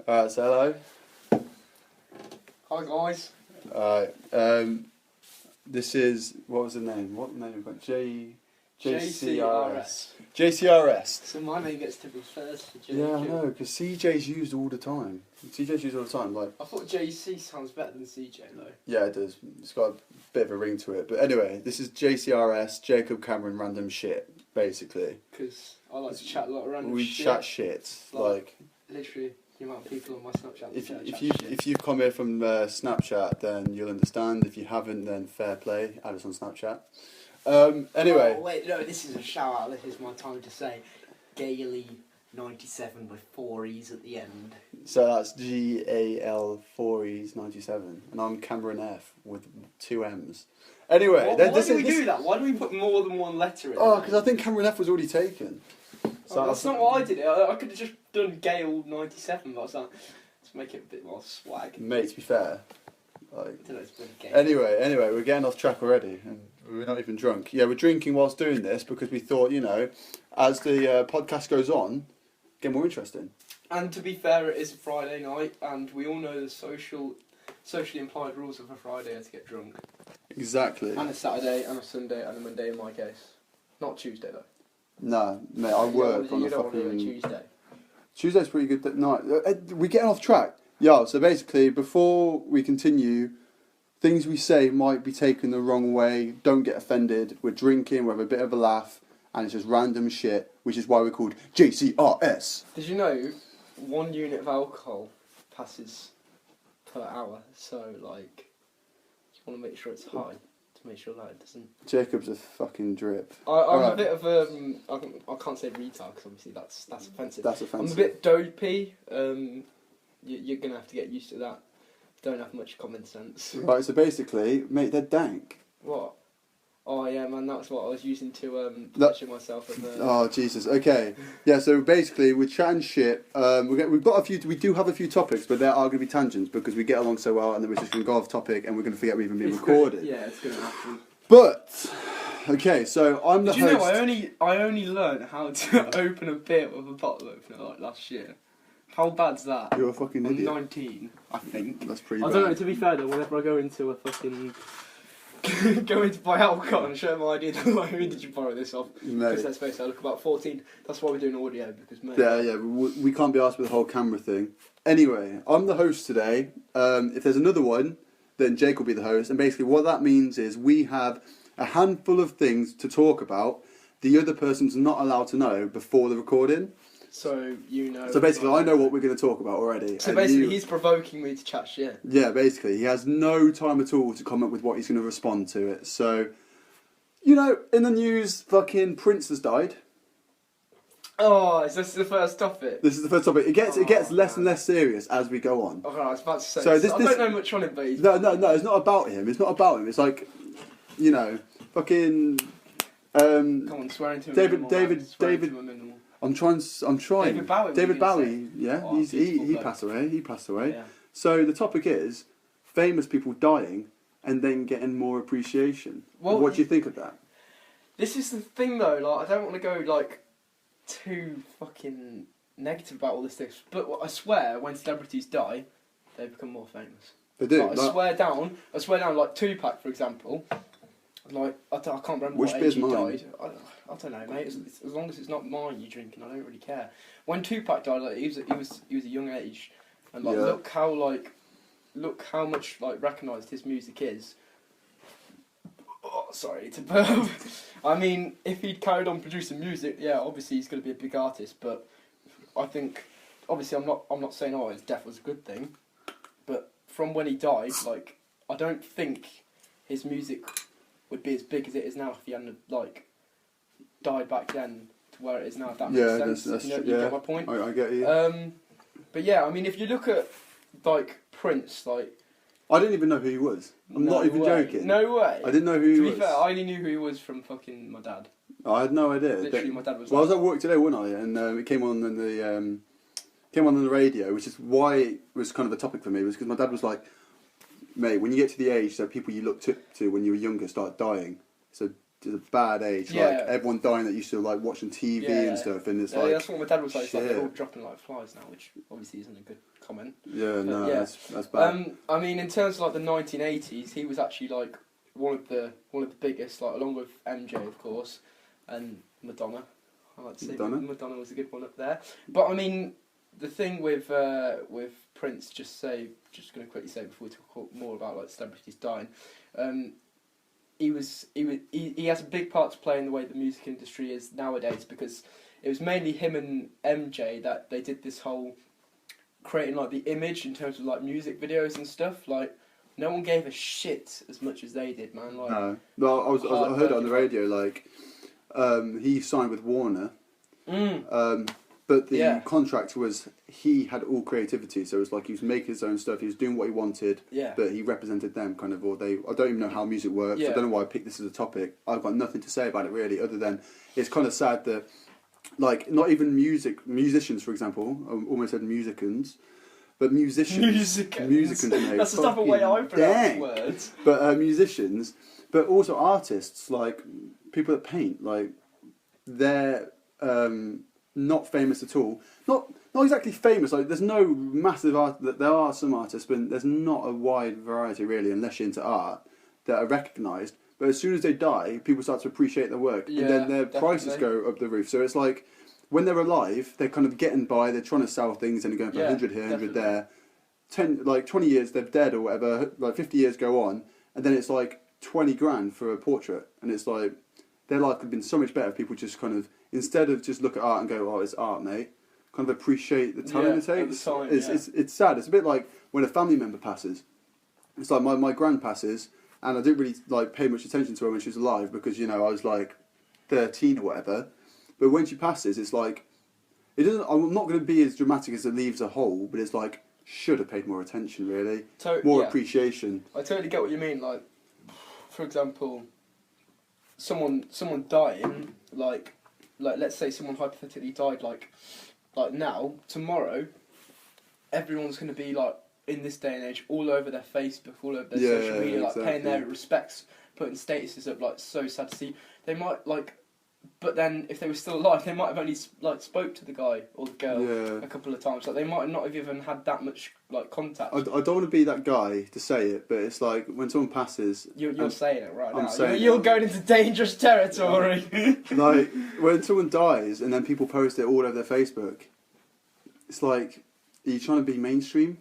Alright, so hello. Hi guys. Alright, this is, what was the name? What name have we got? JCRS. JCRS. So my name gets to be first for JQ. Yeah, I know, because CJ's used all the time. CJ's used all the time, like... I thought JC sounds better than CJ though. Yeah, it does. It's got a bit of a ring to it. But anyway, this is JCRS, Jacob Cameron Random Shit, basically. Because I like to chat a lot of random We shit. chat shit, like... Literally, the amount of people on my Snapchat If you've come here from Snapchat, then you'll understand. If you haven't, then fair play. Add us on Snapchat. Anyway. Oh, wait, no, this is a shout out. This is my time to say Gaily 97 with 4 E's at the end. So that's GAL 4E's 97. And I'm Cameron F with 2 M's. Anyway. Why do we do that? Why do we put more than one letter in? Oh, because I think Cameron F was already taken. So that's not what I did. I could have just done Gale 97, but I was like, let's make it a bit more swag. Mate, to be fair. Like, I don't know, it's been Gale. Anyway, we're getting off track already. And we're not even drunk. Yeah, we're drinking whilst doing this because we thought, you know, as the podcast goes on, get more interesting. And to be fair, it is a Friday night, and we all know the socially implied rules of a Friday are to get drunk. Exactly. And a Saturday, and a Sunday, and a Monday in my case. Not Tuesday though. No, mate, I work on a You don't want to do a fucking... Tuesday. Tuesday's pretty good night. We're getting off track. Yeah, so basically, before we continue, things we say might be taken the wrong way. Don't get offended. We're drinking, we have a bit of a laugh, and it's just random shit, which is why we're called JCRS. Did you know 1 unit of alcohol passes per hour? So, like, you want to make sure it's high to make sure that it doesn't... Jacob's a fucking drip. I'm a bit of a... I can't say retard, because obviously that's offensive. That's offensive. I'm a bit dopey. You're going to have to get used to that. Don't have much common sense. Right, so basically, mate, they're dank. What? Oh yeah, man, that's what I was using to pleasure myself. Oh Jesus. Okay. Yeah. So basically, we're chatting shit. We do have a few topics, but there are going to be tangents because we get along so well, and then we're just going to go off topic, and we're going to forget we've even been recorded. Yeah, it's going to happen. But okay, so I'm the host. Did you know I only learned how to open a beer with a bottle opener like last year? How bad's that? You're a fucking idiot. I'm 19, I think. That's pretty bad. I don't know. To be fair though, whenever I go into a fucking go into buy alcohol and show my ID, they're like, who did you borrow this off? Because let's face it, I look about 14. That's why we're doing audio, because mate. Yeah. We can't be asked with the whole camera thing. Anyway, I'm the host today. If there's another one, then Jake will be the host. And basically, what that means is we have a handful of things to talk about. The other person's not allowed to know before the recording. So you know. So basically, I know what we're going to talk about already. So basically, he's provoking me to chat shit. Yeah, basically, he has no time at all to come up with what he's going to respond to it. So, you know, in the news, fucking Prince has died. Oh, is this the first topic? This is the first topic. It gets less and less serious as we go on. Okay, I was about to say. So I don't know much on it, but he's... No. It's not about him. It's not about him. It's like, you know, fucking. Come on, swearing to him. David. I'm trying. David Bowie. Yeah, oh, he passed away. He passed away. Yeah. So the topic is famous people dying and then getting more appreciation. Well, what do you think of that? This is the thing, though. Like, I don't want to go like too fucking negative about all this stuff, but I swear, when celebrities die, they become more famous. They do. Like, I swear down. Like Tupac, for example. Like I can't remember which what age he mine? Died. I don't know, mate. As long as it's not mine you're drinking, I don't really care. When Tupac died, like he was a young age, and like look how much like recognised his music is. Oh, sorry to burp. I mean, if he'd carried on producing music, yeah, obviously he's going to be a big artist. But I think, obviously, I'm not saying his death was a good thing, but from when he died, like I don't think his music would be as big as it is now if he hadn't like died back then to where it is now. If that makes sense. That's you true. Get my point. I get you. But yeah, I mean, if you look at like Prince, like I didn't even know who he was. I'm not even joking. No way. I didn't know who he was. To be fair, I only knew who he was from fucking my dad. I had no idea. Literally, my dad was. Well, I was at work today, wasn't I? And it came on in the radio, which is why it was kind of a topic for me. Was because my dad was like, "Mate, when you get to the age that people you looked up to when you were younger start dying, so to a bad age. Yeah. Like everyone dying that used to like watching TV and stuff, and it's like that's what my dad was like. It's like shit. they're all dropping like flies now, which obviously isn't a good comment. Yeah, But no, yeah. that's bad. I mean, in terms of like the 1980s, he was actually like one of the biggest, like along with MJ, of course, and Madonna. I like to say Madonna was a good one up there. But I mean, the thing with Prince, just going to quickly say before we talk more about like celebrities dying, he has a big part to play in the way the music industry is nowadays, because it was mainly him and MJ that they did this whole creating like the image in terms of like music videos and stuff. Like no one gave a shit as much as they did, man. Like, no, I heard it on the radio. Like he signed with Warner. But the contract was he had all creativity, so it was like he was making his own stuff, he was doing what he wanted, but he represented them kind of, or they. I don't even know how music works. I don't know why I picked this as a topic. I've got nothing to say about it really, other than it's kind of sad that, like, not even musicians, for example, I almost said musicians, but musicians, mate, that's the type of way I pronounce words. But musicians, but also artists, like people that paint, like they're. Not famous at all. Not exactly famous. Like there's no massive art. There are some artists, but there's not a wide variety really, unless you're into art, that are recognised. But as soon as they die, people start to appreciate their work, and then their prices go up the roof. So it's like when they're alive, they're kind of getting by. They're trying to sell things, and they're going for 100 here, 100 there. 20 years they're dead or whatever. Like 50 years go on, and then it's like 20 grand for a portrait, and it's like their life could have been so much better if people just kind of, instead of just look at art and go, oh, it's art, mate, kind of appreciate the time it takes. It's sad. It's a bit like when a family member passes. It's like my gran passes, and I didn't really like pay much attention to her when she was alive because, you know, I was like 13 or whatever. But when she passes, it's like, it doesn't. I'm not going to be as dramatic as it leaves a hole, but it's like, should have paid more attention, really. More appreciation. I totally get what you mean. Like, for example, someone dying, like let's say someone hypothetically died, like now, tomorrow, everyone's going to be like, in this day and age, all over their Facebook, all over their social media, like paying their respects, putting statuses up, like so sad to see. They might like, but then if they were still alive, they might have only like spoke to the guy or the girl a couple of times. Like they might not have even had that much like contact. I don't want to be that guy to say it, but it's like when someone passes, you're saying it right now. You're going into dangerous territory. Like when someone dies and then people post it all over their Facebook, it's like, are you trying to be mainstream?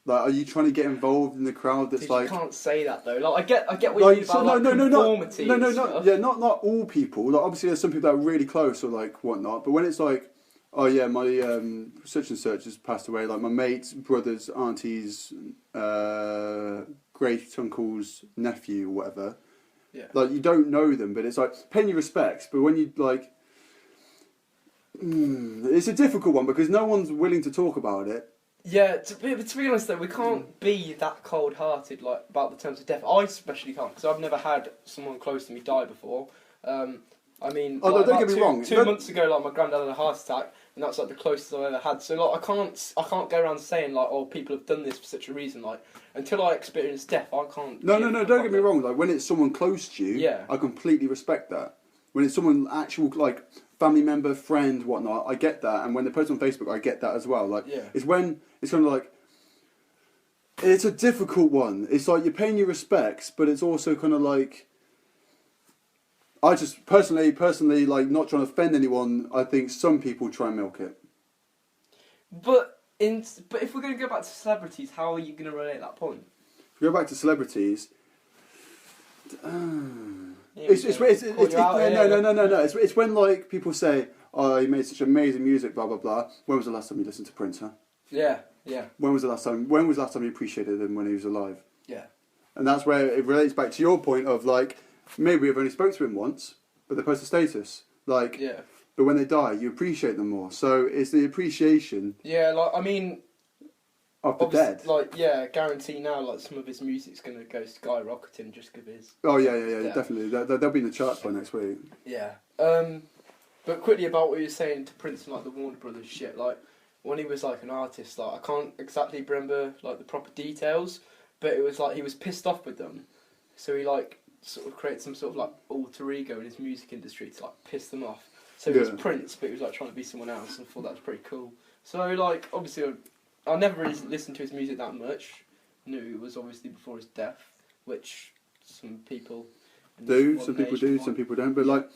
Like, are you trying to get involved in the crowd that's like... You can't say that, though. Like, I get what you mean about, conformity not all people. Like, obviously, there's some people that are really close or, like, whatnot. But when it's like, oh, yeah, my such and such has passed away. Like, my mate's brother's, auntie's, great-uncle's nephew or whatever. Yeah. Like, you don't know them, but it's like, paying your respects. But when you, like... it's a difficult one because no one's willing to talk about it. Yeah, to be honest though, we can't be that cold-hearted like about the terms of death. I especially can't, because I've never had someone close to me die before. I mean, don't get me wrong. 2 months ago, like my granddad had a heart attack, and that's like the closest I've ever had. So like, I can't go around saying like, oh, people have done this for such a reason. Like, until I experience death, I can't. No, don't get me wrong. Like when it's someone close to you, I completely respect that. When it's someone actual, like family member, friend, whatnot, I get that. And when they post on Facebook, I get that as well. Like, it's when it's kind of like, it's a difficult one. It's like you're paying your respects, but it's also kind of like, I just personally, like not trying to offend anyone. I think some people try and milk it. But if we're going to go back to celebrities, how are you going to relate that point? If we go back to celebrities. No. It's when like people say, "Oh, he made such amazing music," blah blah blah. When was the last time you listened to Prince? Huh? Yeah. When was the last time you appreciated him when he was alive? Yeah. And that's where it relates back to your point of like, maybe we've only spoke to him once, but they post a status. Like, but when they die, you appreciate them more. So it's the appreciation. Yeah, like I mean. Of the dead. Like, guarantee now, like, some of his music's going to go skyrocketing just because his... Oh, yeah, definitely. They'll be in the charts by next week. Yeah. But quickly about what you were saying to Prince and, like, the Warner Brothers shit, like, when he was, like, an artist, like, I can't exactly remember, like, the proper details, but it was, like, he was pissed off with them. So he, like, sort of create some sort of like alter ego in his music industry to like piss them off. So he was Prince, but he was like trying to be someone else, and I thought that was pretty cool. So like obviously I never really listened to his music that much. Knew it was obviously before his death, which some people do, some people do, some people don't. But like,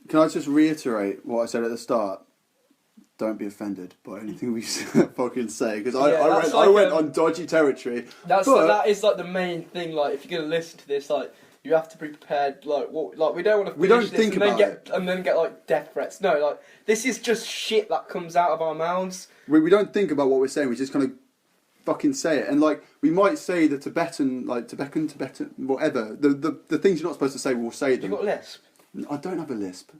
can I just reiterate what I said at the start? Don't be offended by anything we fucking say, because I went on dodgy territory. That is like the main thing. Like, if you're gonna listen to this, like, you have to be prepared. Like, we don't want to. We don't think about it, and then get like death threats. No, like, this is just shit that comes out of our mouths. We don't think about what we're saying. We just kind of fucking say it, and like we might say the Tibetan, whatever. The things you're not supposed to say, we'll say them. You got a lisp? I don't have a lisp.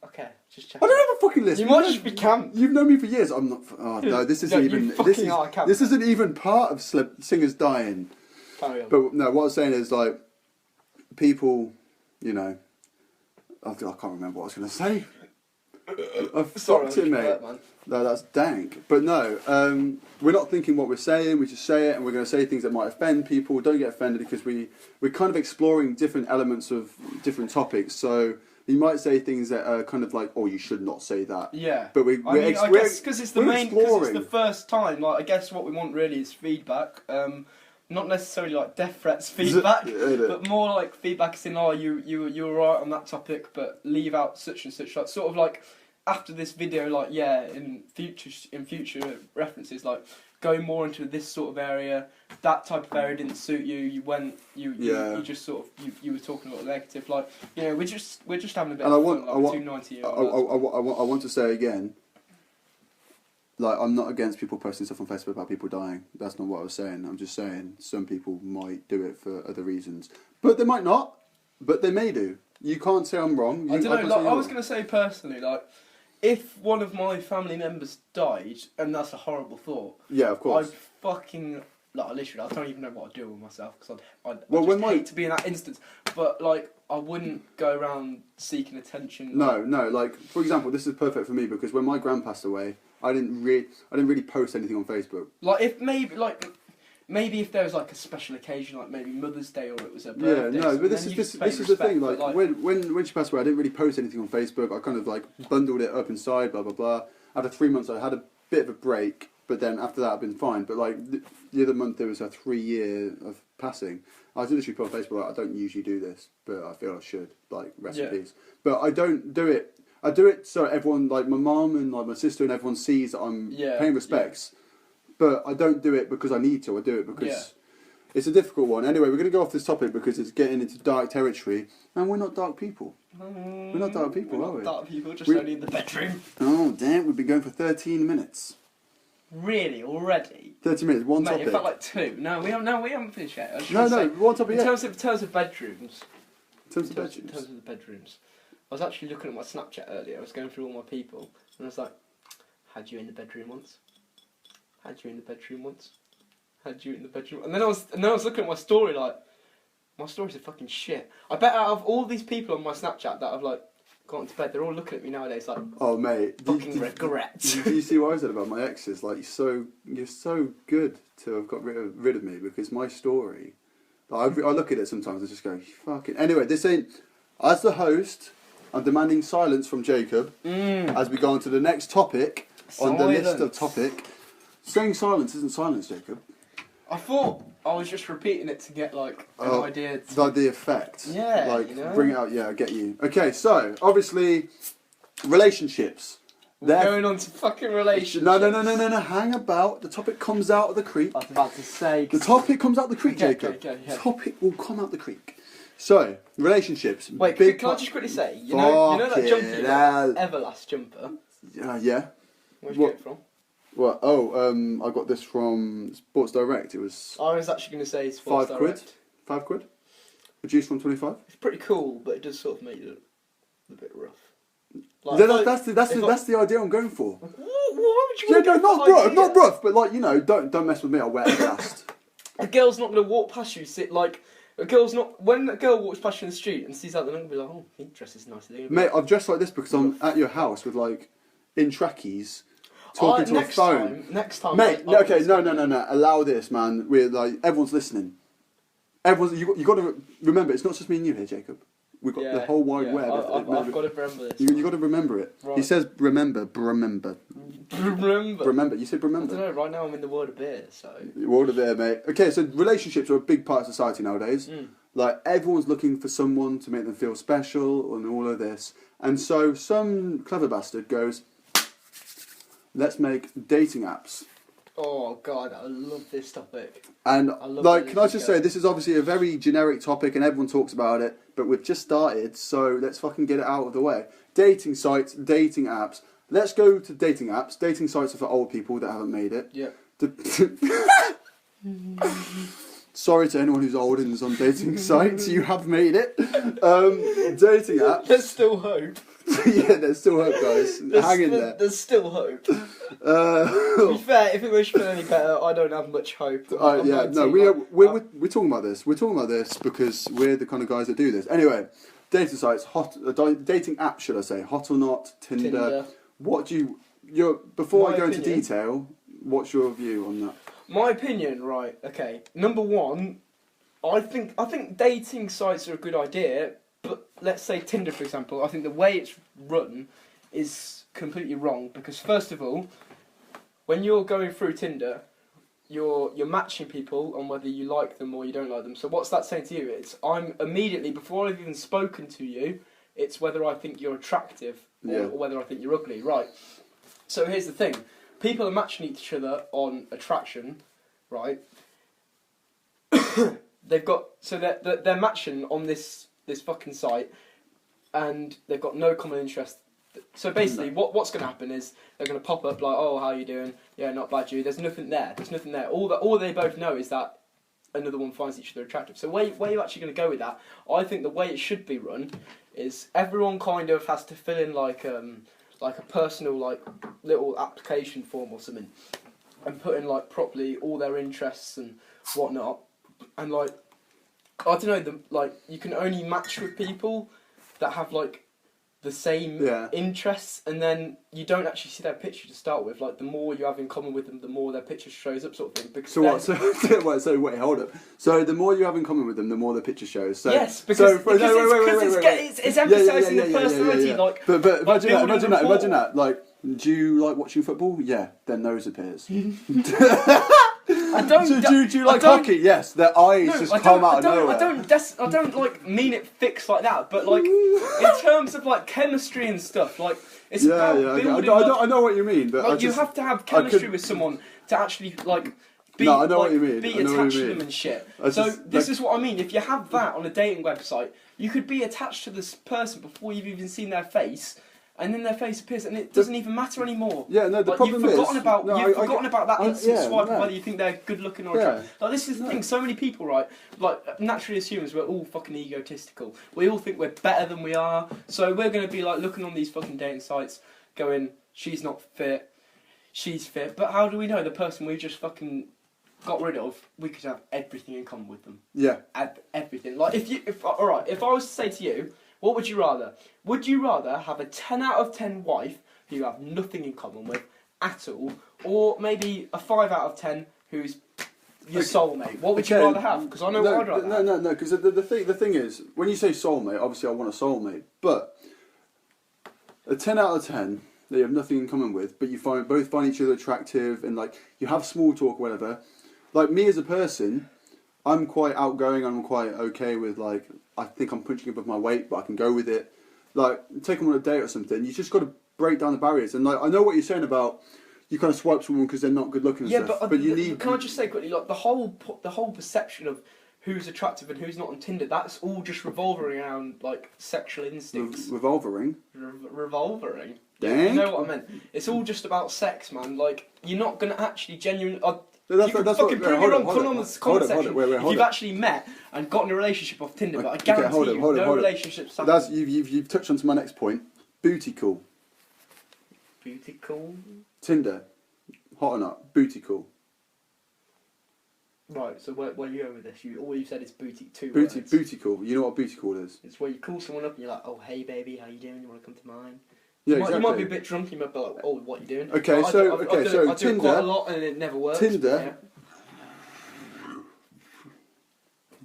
Okay, just check. I don't have a fucking lisp. You might just be camp. You've known me for years. I'm not. Oh no, this isn't even. This isn't even part of singers dying. Carry on. But no, what I'm saying is like people, you know. I can't remember what I was going to say. I fucked it, mate. No, that's dank. But no, we're not thinking what we're saying. We just say it, and we're going to say things that might offend people. Don't get offended, because we're kind of exploring different elements of different topics. So you might say things that are kind of like, oh, you should not say that. Yeah. But I guess because it's the first time. Like, I guess what we want really is feedback. Not necessarily like death threats feedback, but more like feedback as in, oh, you were right on that topic, but leave out such and such. Like, sort of like after this video, like, yeah, in future references, like going more into this sort of area. That type of area didn't suit you. You just sort of you were talking about negative. Like, you know, we're just having a bit of fun. Like 290. I want to say again. Like, I'm not against people posting stuff on Facebook about people dying. That's not what I was saying. I'm just saying some people might do it for other reasons. But they might not. But they may do. You can't say I'm wrong. I don't know. Like, I was going to say personally, like, if one of my family members died, and that's a horrible thought. Yeah, of course. I'd fucking... Like, literally, I don't even know what I'd do with myself, because I'd hate to be in that instance. But, like, I wouldn't go around seeking attention. No, like, for example, this is perfect for me, because when my gran passed away, I didn't really post anything on Facebook. Like, maybe if there was like a special occasion, like maybe Mother's Day, or it was her birthday. Yeah, no, but this is the thing. Like, when she passed away, I didn't really post anything on Facebook. I kind of like bundled it up inside, blah blah blah. After 3 months, I had a bit of a break, but then after that, I've been fine. But like the other month, there was a 3 year of passing. I was literally put on Facebook, like, I don't usually do this, but I feel I should. Like, rest in peace. But I don't do it. I do it so everyone, like my mum and like my sister and everyone, sees that I'm paying respects. But I don't do it because I need to. I do it because it's a difficult one. Anyway, we're going to go off this topic because it's getting into dark territory, and we're not dark people. We're not dark people, are we? Dark people, just only in the bedroom. Oh damn! We've been going for 13 minutes. Really, already? 30 minutes, one topic. It felt like 2. No, we haven't finished yet. One topic. In terms of bedrooms. In terms of the bedrooms. I was actually looking at my Snapchat earlier. I was going through all my people, and I was like, "Had you in the bedroom once? Had you in the bedroom once? Had you in the bedroom?" And then I was looking at my story, like, my stories are fucking shit. I bet out of all these people on my Snapchat that have like gone to bed, they're all looking at me nowadays like, "Oh mate, fucking regrets." Do you see what I said about my exes? Like, you're so good to have got rid of me, because my story. Like, I look at it sometimes and just go, "Fucking." Anyway, this ain't. As the host, I'm demanding silence from Jacob as we go on to the next topic on the list of topic. Saying silence isn't silence, Jacob. I thought I was just repeating it to get like an idea. Like the effect. Yeah. Like, bring it out. Yeah, I get you. Okay, so obviously relationships. We're going on to fucking relationships. No. Hang about. The topic comes out of the creek. I was about to say. The topic comes out the creek, Jacob. Okay. The topic will come out the creek. So, relationships. Wait, can I just quickly say, you know that jumper you got, Everlast jumper? Yeah. Where'd you get it from? What? I got this from Sports Direct. It was... I was actually going to say Sports Direct. £5? Reduced from 25? It's pretty cool, but it does sort of make it a bit rough. Like, that's the idea I'm going for. Why would you not rough, but like, you know, don't mess with me, I'll wear Everlast. A girl's not going to walk past you, when a girl walks past you in the street and sees that, they're not going to be like, "Oh, he dresses nicely." Mate, I've dressed like this because I'm at your house with like, in trackies, talking to a phone. Next time. Mate, no. Allow this, man. We're like, everyone's listening. everyone's you got to remember. It's not just me and you here, Jacob. We've got the whole wide web. I've got to remember this. You got to remember it. Right. He says remember. Remember. You said remember. I don't know. Right now I'm in the world of beer, so. World of beer, mate. Okay, so relationships are a big part of society nowadays. Like everyone's looking for someone to make them feel special and all of this. And so some clever bastard goes, let's make dating apps. Oh God, I love this topic. And like, can I just say, this is obviously a very generic topic, and everyone talks about it. But we've just started, so let's fucking get it out of the way. Dating sites, dating apps. Let's go to dating apps. Dating sites are for old people that haven't made it. Yeah. Sorry to anyone who's old and is on dating sites. You have made it. Dating apps. There's still hope. Yeah, there's still hope, guys. Hang in there. There's still hope. To be fair, if it wish for any better, I don't have much hope. We're talking about this. We're talking about this because we're the kind of guys that do this. Anyway, dating sites, dating apps, should I say? Hot or Not, Tinder. What do you... Before I go into detail, what's your view on that? My opinion, right? Okay. Number one, I think dating sites are a good idea. But let's say Tinder, for example, I think the way it's run is completely wrong because first of all, when you're going through Tinder, you're matching people on whether you like them or you don't like them. So what's that saying to you? It's I'm immediately, before I've even spoken to you, it's whether I think you're attractive or whether I think you're ugly, right? So here's the thing. People are matching each other on attraction, right? They're matching on this fucking site, and they've got no common interest. So basically, what's going to happen is they're going to pop up like, "Oh, how you doing? Yeah, not bad, you." There's nothing there. All they both know is that another one finds each other attractive. So where are you actually going to go with that? I think the way it should be run is everyone kind of has to fill in like a personal like little application form or something, and put in like properly all their interests and whatnot, and like. I don't know, you can only match with people that have, like, the same interests, and then you don't actually see their picture to start with. Like, the more you have in common with them, the more their picture shows up, sort of thing. Because wait, hold up. So the more you have in common with them, the more their picture shows. So, yes, because it's emphasising the personality, like... But imagine that, like, do you like watching football? Yeah, their nose appears. Do you like hockey? Yes, their eyes just come out of nowhere. I don't like mean it fixed like that, but like in terms of like chemistry and stuff, like it's about building. I know what you mean, but like, you have to have chemistry with someone to actually like be what you mean. Be attached to them and shit. This is what I mean. If you have that on a dating website, you could be attached to this person before you've even seen their face. And then their face appears, and it doesn't even matter anymore. Yeah, no. The problem you've forgotten about that instant swipe, no. whether you think they're good looking or attractive. Like this is the thing. So many people, right? Like naturally, as humans, we're all fucking egotistical. We all think we're better than we are. So we're going to be like looking on these fucking dating sites, going, "She's not fit, she's fit." But how do we know the person we just fucking got rid of? We could have everything in common with them. Yeah. Everything. Like if I was to say to you. What would you rather? Would you rather have a 10 out of 10 wife who you have nothing in common with at all, or maybe a 5 out of 10 who's your soulmate? What would you rather have? Because I know what I'd rather have. No, because the thing is, when you say soulmate, obviously I want a soulmate, but a 10 out of 10 that you have nothing in common with, but you both find each other attractive, and like you have small talk or whatever. Like me as a person, I'm quite outgoing, I'm quite okay with like, I think I'm punching above my weight, but I can go with it. Like, take them on a date or something, you just got to break down the barriers. And like, I know what you're saying about, you kind of swipe someone because they're not good looking and stuff. But you need... Can I just say quickly, like, the whole perception of who's attractive and who's not on Tinder, that's all just revolving around, like, sexual instincts. Revolving? Revolving? Dang. You know what I meant. It's all just about sex, man. Like, you're not going to actually genuinely... That's you can fucking prove me wrong. Come on the comment section. If you've actually met and got in a relationship off Tinder, but I guarantee you, no relationships happen. You've touched on to my next point. Booty call. Booty call? Tinder. Hot or not? Booty call. Right, so where are you going with this? All you said is booty call. You know what booty call is? It's where you call someone up and you're like, "Oh, hey baby, how you doing? You want to come to mine?" Yeah, you exactly. might be a bit drunk, you might be like, "Oh, what are you doing?" Okay, I so do Tinder quite a lot and it never works. Tinder.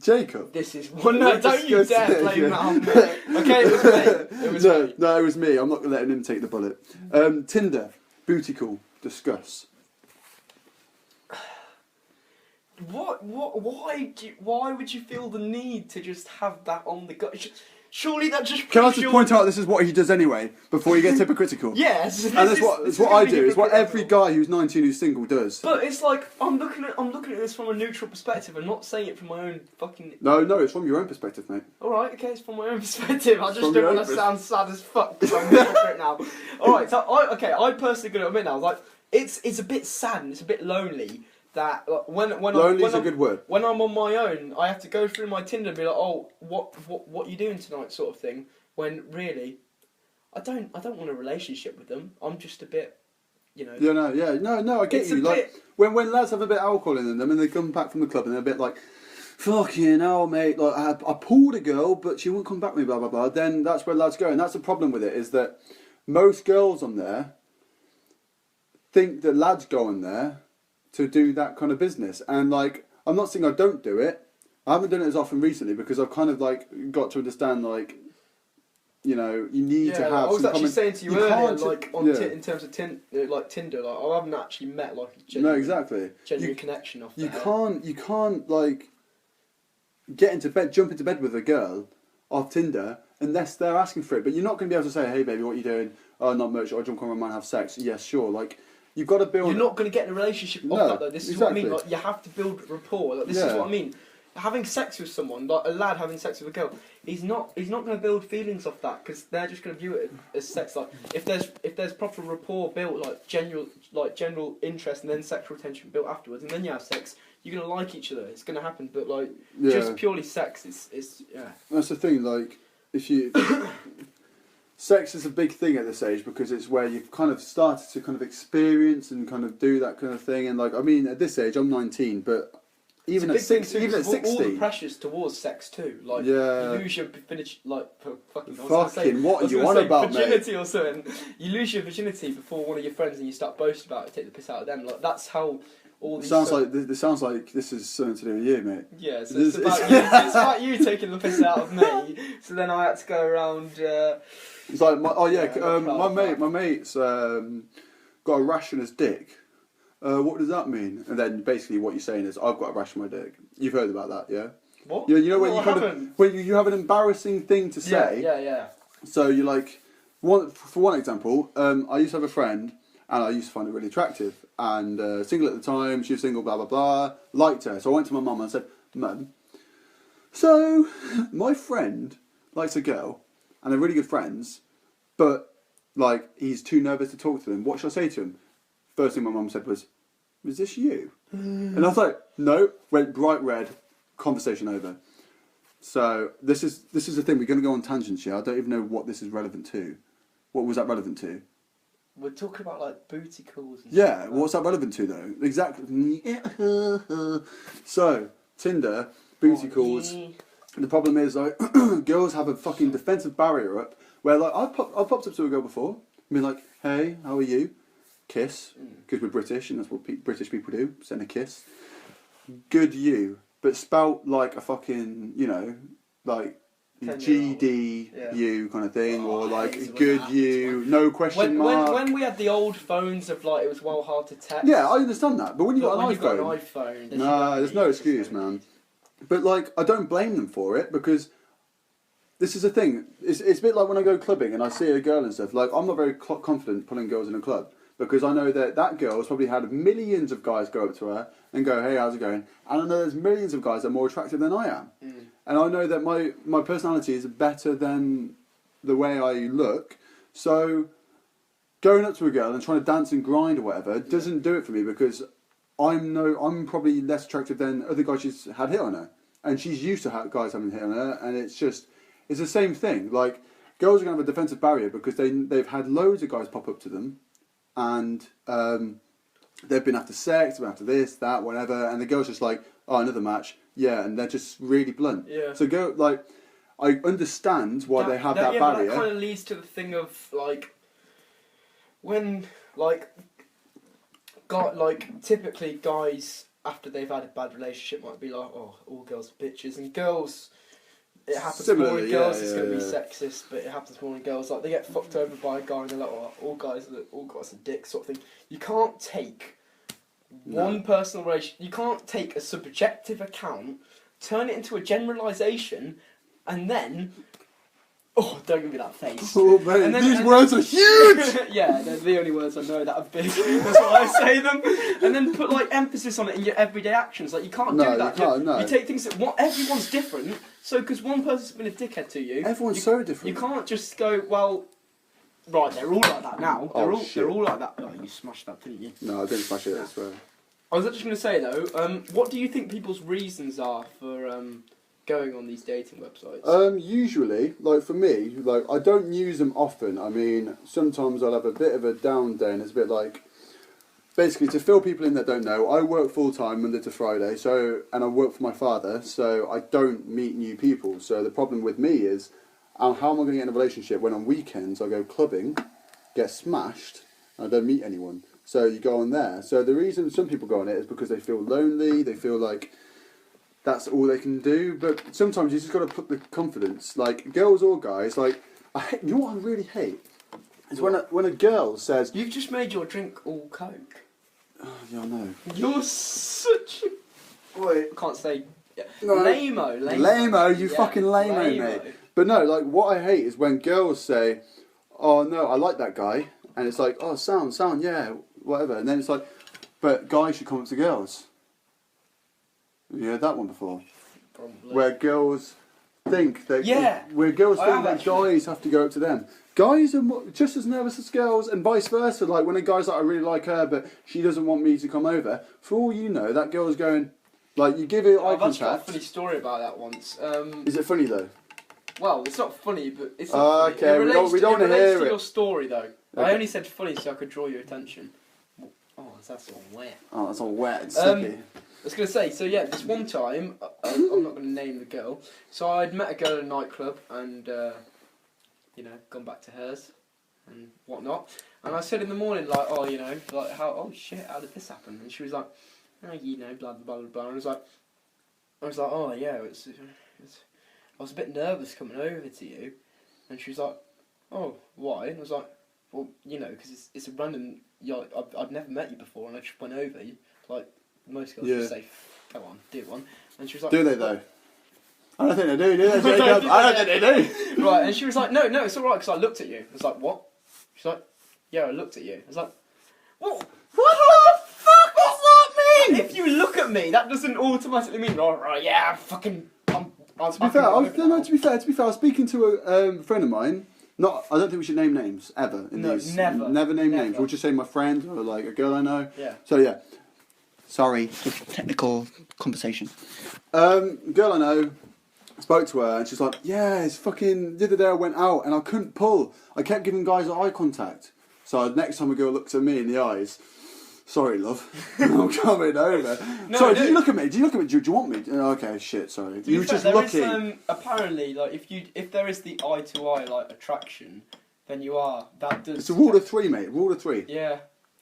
Jacob. This is one. No, don't you dare blame that on me. Okay, it was me. It was me. No, it was me. I'm not letting him take the bullet. Tinder, booty call, discuss. Why would you feel the need to just have that on the go? Surely that just. Can I just point out this is what he does anyway before he gets hypocritical? Yes. And that's what I do. It's what every guy who's 19 who's single does. But it's like I'm looking at this from a neutral perspective. I'm not saying it from my own fucking. No, it's from your own perspective, mate. All right, okay, it's from my own perspective. I just don't want to sound sad as fuck because I'm hypocrite now. All right, so I personally gonna admit now, like it's a bit sad and it's a bit lonely. That lonely's a good word. When I'm on my own, I have to go through my Tinder and be like, oh, what you doing tonight, sort of thing. When really, I don't want a relationship with them. I'm just a bit, you know. No. I get you. Like when lads have a bit of alcohol in them and they come back from the club and they're a bit like, fucking hell, mate. Like I pulled a girl, but she wouldn't come back with me. Blah blah blah. Then that's where lads go, and that's the problem with it is that most girls on there think that lads go on there to do that kind of business. And like, I'm not saying I don't do it. I haven't done it as often recently because I've kind of like got to understand like, you know, you need to have. I was actually saying to you earlier, like in terms of Tinder, like I haven't actually met like a genuine connection off you can't like jump into bed with a girl off Tinder unless they're asking for it. But you're not going to be able to say, hey baby, what are you doing? Oh, not much. I'll jump on my man and have sex. Yes, sure. Like. You've got to build. You're not going to get in a relationship off that though. This is what I mean. Like, you have to build rapport. Like, this is what I mean. Having sex with someone, like a lad having sex with a girl, he's not going to build feelings off that because they're just going to view it as sex. Like if there's proper rapport built, like general interest, and then sexual tension built afterwards, and then you have sex, you're going to like each other. It's going to happen. But like just purely sex, it's. That's the thing. Like if you. Sex is a big thing at this age because it's where you've kind of started to kind of experience and kind of do that kind of thing. And like, I mean, at this age, I'm 19, but even at 60, all the pressures towards sex too. Like, you lose your virginity, like what are you on about, virginity mate? Or something. You lose your virginity before one of your friends, and you start boasting about it, take the piss out of them. Like that's how. This sounds like this is something to do with you, mate. Yeah, so it's about you taking the piss out of me. So then I had to go around. It's like my mate's got a rash in his dick. What does that mean? And then basically what you're saying is I've got a rash on my dick. You've heard about that, yeah? What? You know when you have an embarrassing thing to say. Yeah. So you're like, for one example, I used to have a friend. And I used to find her really attractive. And single at the time, she was single, blah, blah, blah. Liked her. So I went to my mum and I said, Mum, so my friend likes a girl, and they're really good friends, but, like, he's too nervous to talk to them. What should I say to him? First thing my mum said was this you? And I was like, no. Went bright red, conversation over. So this is the thing. We're going to go on tangents here. I don't even know what this is relevant to. What was that relevant to? We're talking about like booty calls. And stuff like what's that relevant to though? Exactly. So Tinder, booty calls. The problem is like girls have a fucking defensive barrier up where like I've popped up to a girl before and been like, hey, how are you? Kiss, because we're British and that's what British people do. Send a kiss. Good you, but spelt like a fucking like. GD kind of thing, or like good you, no question mark. When we had the old phones of like it was hard to text. Yeah, I understand that, but when you got an iPhone, there's no excuse, man. But like, I don't blame them for it because this is the thing. It's a bit like when I go clubbing and I see a girl and stuff. Like, I'm not very confident pulling girls in a club because I know that girl has probably had millions of guys go up to her and go, hey, how's it going? And I know there's millions of guys that are more attractive than I am. And I know that my personality is better than the way I look. So going up to a girl and trying to dance and grind or whatever doesn't do it for me because I'm probably less attractive than other guys she's had hit on her. And she's used to guys having hit on her, and it's the same thing. Like, girls are going to have a defensive barrier because they've had loads of guys pop up to them and they've been after sex, been after this, that, whatever, and the girl's just like, oh, another match. Yeah, and they're just really blunt. Yeah. So I understand why they have that barrier. But that kind of leads to the thing of like when typically guys after they've had a bad relationship might be like, oh, all girls are bitches, and girls. It happens more in girls. It's going to be sexist, but it happens more in girls. Like they get fucked over by a guy, and they're like, "Oh, all guys are dicks," sort of thing. You can't take one personal relation. You can't take a subjective account, turn it into a generalisation, and then. Oh, don't give me that face. Oh, mate, these words are huge! Yeah, they're the only words I know that are big. That's why I say them. And then put, like, emphasis on it in your everyday actions. Like, you can't do that. You take things that... everyone's different, so because one person's been a dickhead to you... Everyone's so different. You can't just go, well... Right, they're all like that now. They're all like that. Oh, you smashed that, didn't you? No, I didn't smash it, I swear. I was actually going to say, though, what do you think people's reasons are for... going on these dating websites? Usually, like for me, like I don't use them often. I mean, sometimes I'll have a bit of a down day, and it's a bit like, basically to fill people in that don't know, I work full time Monday to Friday, and I work for my father, so I don't meet new people. So the problem with me is, how am I going to get in a relationship when on weekends I go clubbing, get smashed, and I don't meet anyone? So you go on there. So the reason some people go on it is because they feel lonely, they feel like that's all they can do, but sometimes you just got to put the confidence, like girls or guys, like, you know what I really hate? Is when a girl says... You've just made your drink all Coke. Oh, yeah, I know. You're such a... Wait. I can't say... Yeah. No. Lame-o, you fucking lame-o, mate. But no, like, what I hate is when girls say, oh no, I like that guy, and it's like, oh, sound, yeah, whatever, and then it's like, but guys should come up to girls. Have you heard that one before? Probably. Where girls think that... Yeah! Where girls think that guys have to go up to them. Guys are just as nervous as girls, and vice versa. Like, when a guy's like, I really like her, but she doesn't want me to come over, for all you know, that girl's going... Like, you give her eye contact... I've got a funny story about that once. Is it funny, though? Well, it's not funny, but it's not funny. Okay, we don't want to hear it. Your story, though. Okay. I only said funny so I could draw your attention. Oh, that's all wet. Oh, that's all wet and sticky. I was going to say, so yeah, this one time, I'm not going to name the girl, so I'd met a girl at a nightclub and, you know, gone back to hers and whatnot, and I said in the morning, like, oh, you know, like, oh shit, how did this happen? And she was like, oh, you know, blah, blah, blah, blah, and I was like, oh, yeah, I was a bit nervous coming over to you, and she was like, oh, why? And I was like, well, you know, because it's a random, I've never met you before, and I just went over, like, most girls just say, go on, do one. And she was like... Do they, though? I don't think they do they, Jacob? I don't think they do. Right, and she was like, no, it's alright, because I looked at you. I was like, what? She's like, yeah, I looked at you. I was like, what the fuck does that mean? If you look at me, that doesn't automatically mean, alright, yeah, To be fair, I was speaking to a friend of mine. I don't think we should name names, ever. Never name names. We'll just say my friend, or like a girl I know. Yeah. So, yeah. Sorry, technical conversation. Girl I know, spoke to her and she's like, yeah, it's fucking, the other day I went out and I couldn't pull. I kept giving guys eye contact. So next time a girl looks at me in the eyes, sorry love, I'm coming over. No, sorry, did you look at me? Do you want me? Okay, shit, sorry. You were just looking. Is, apparently, like, if there is the eye-to-eye, like, attraction, then you are, that does... It's a rule of three, mate, rule of three. Yeah.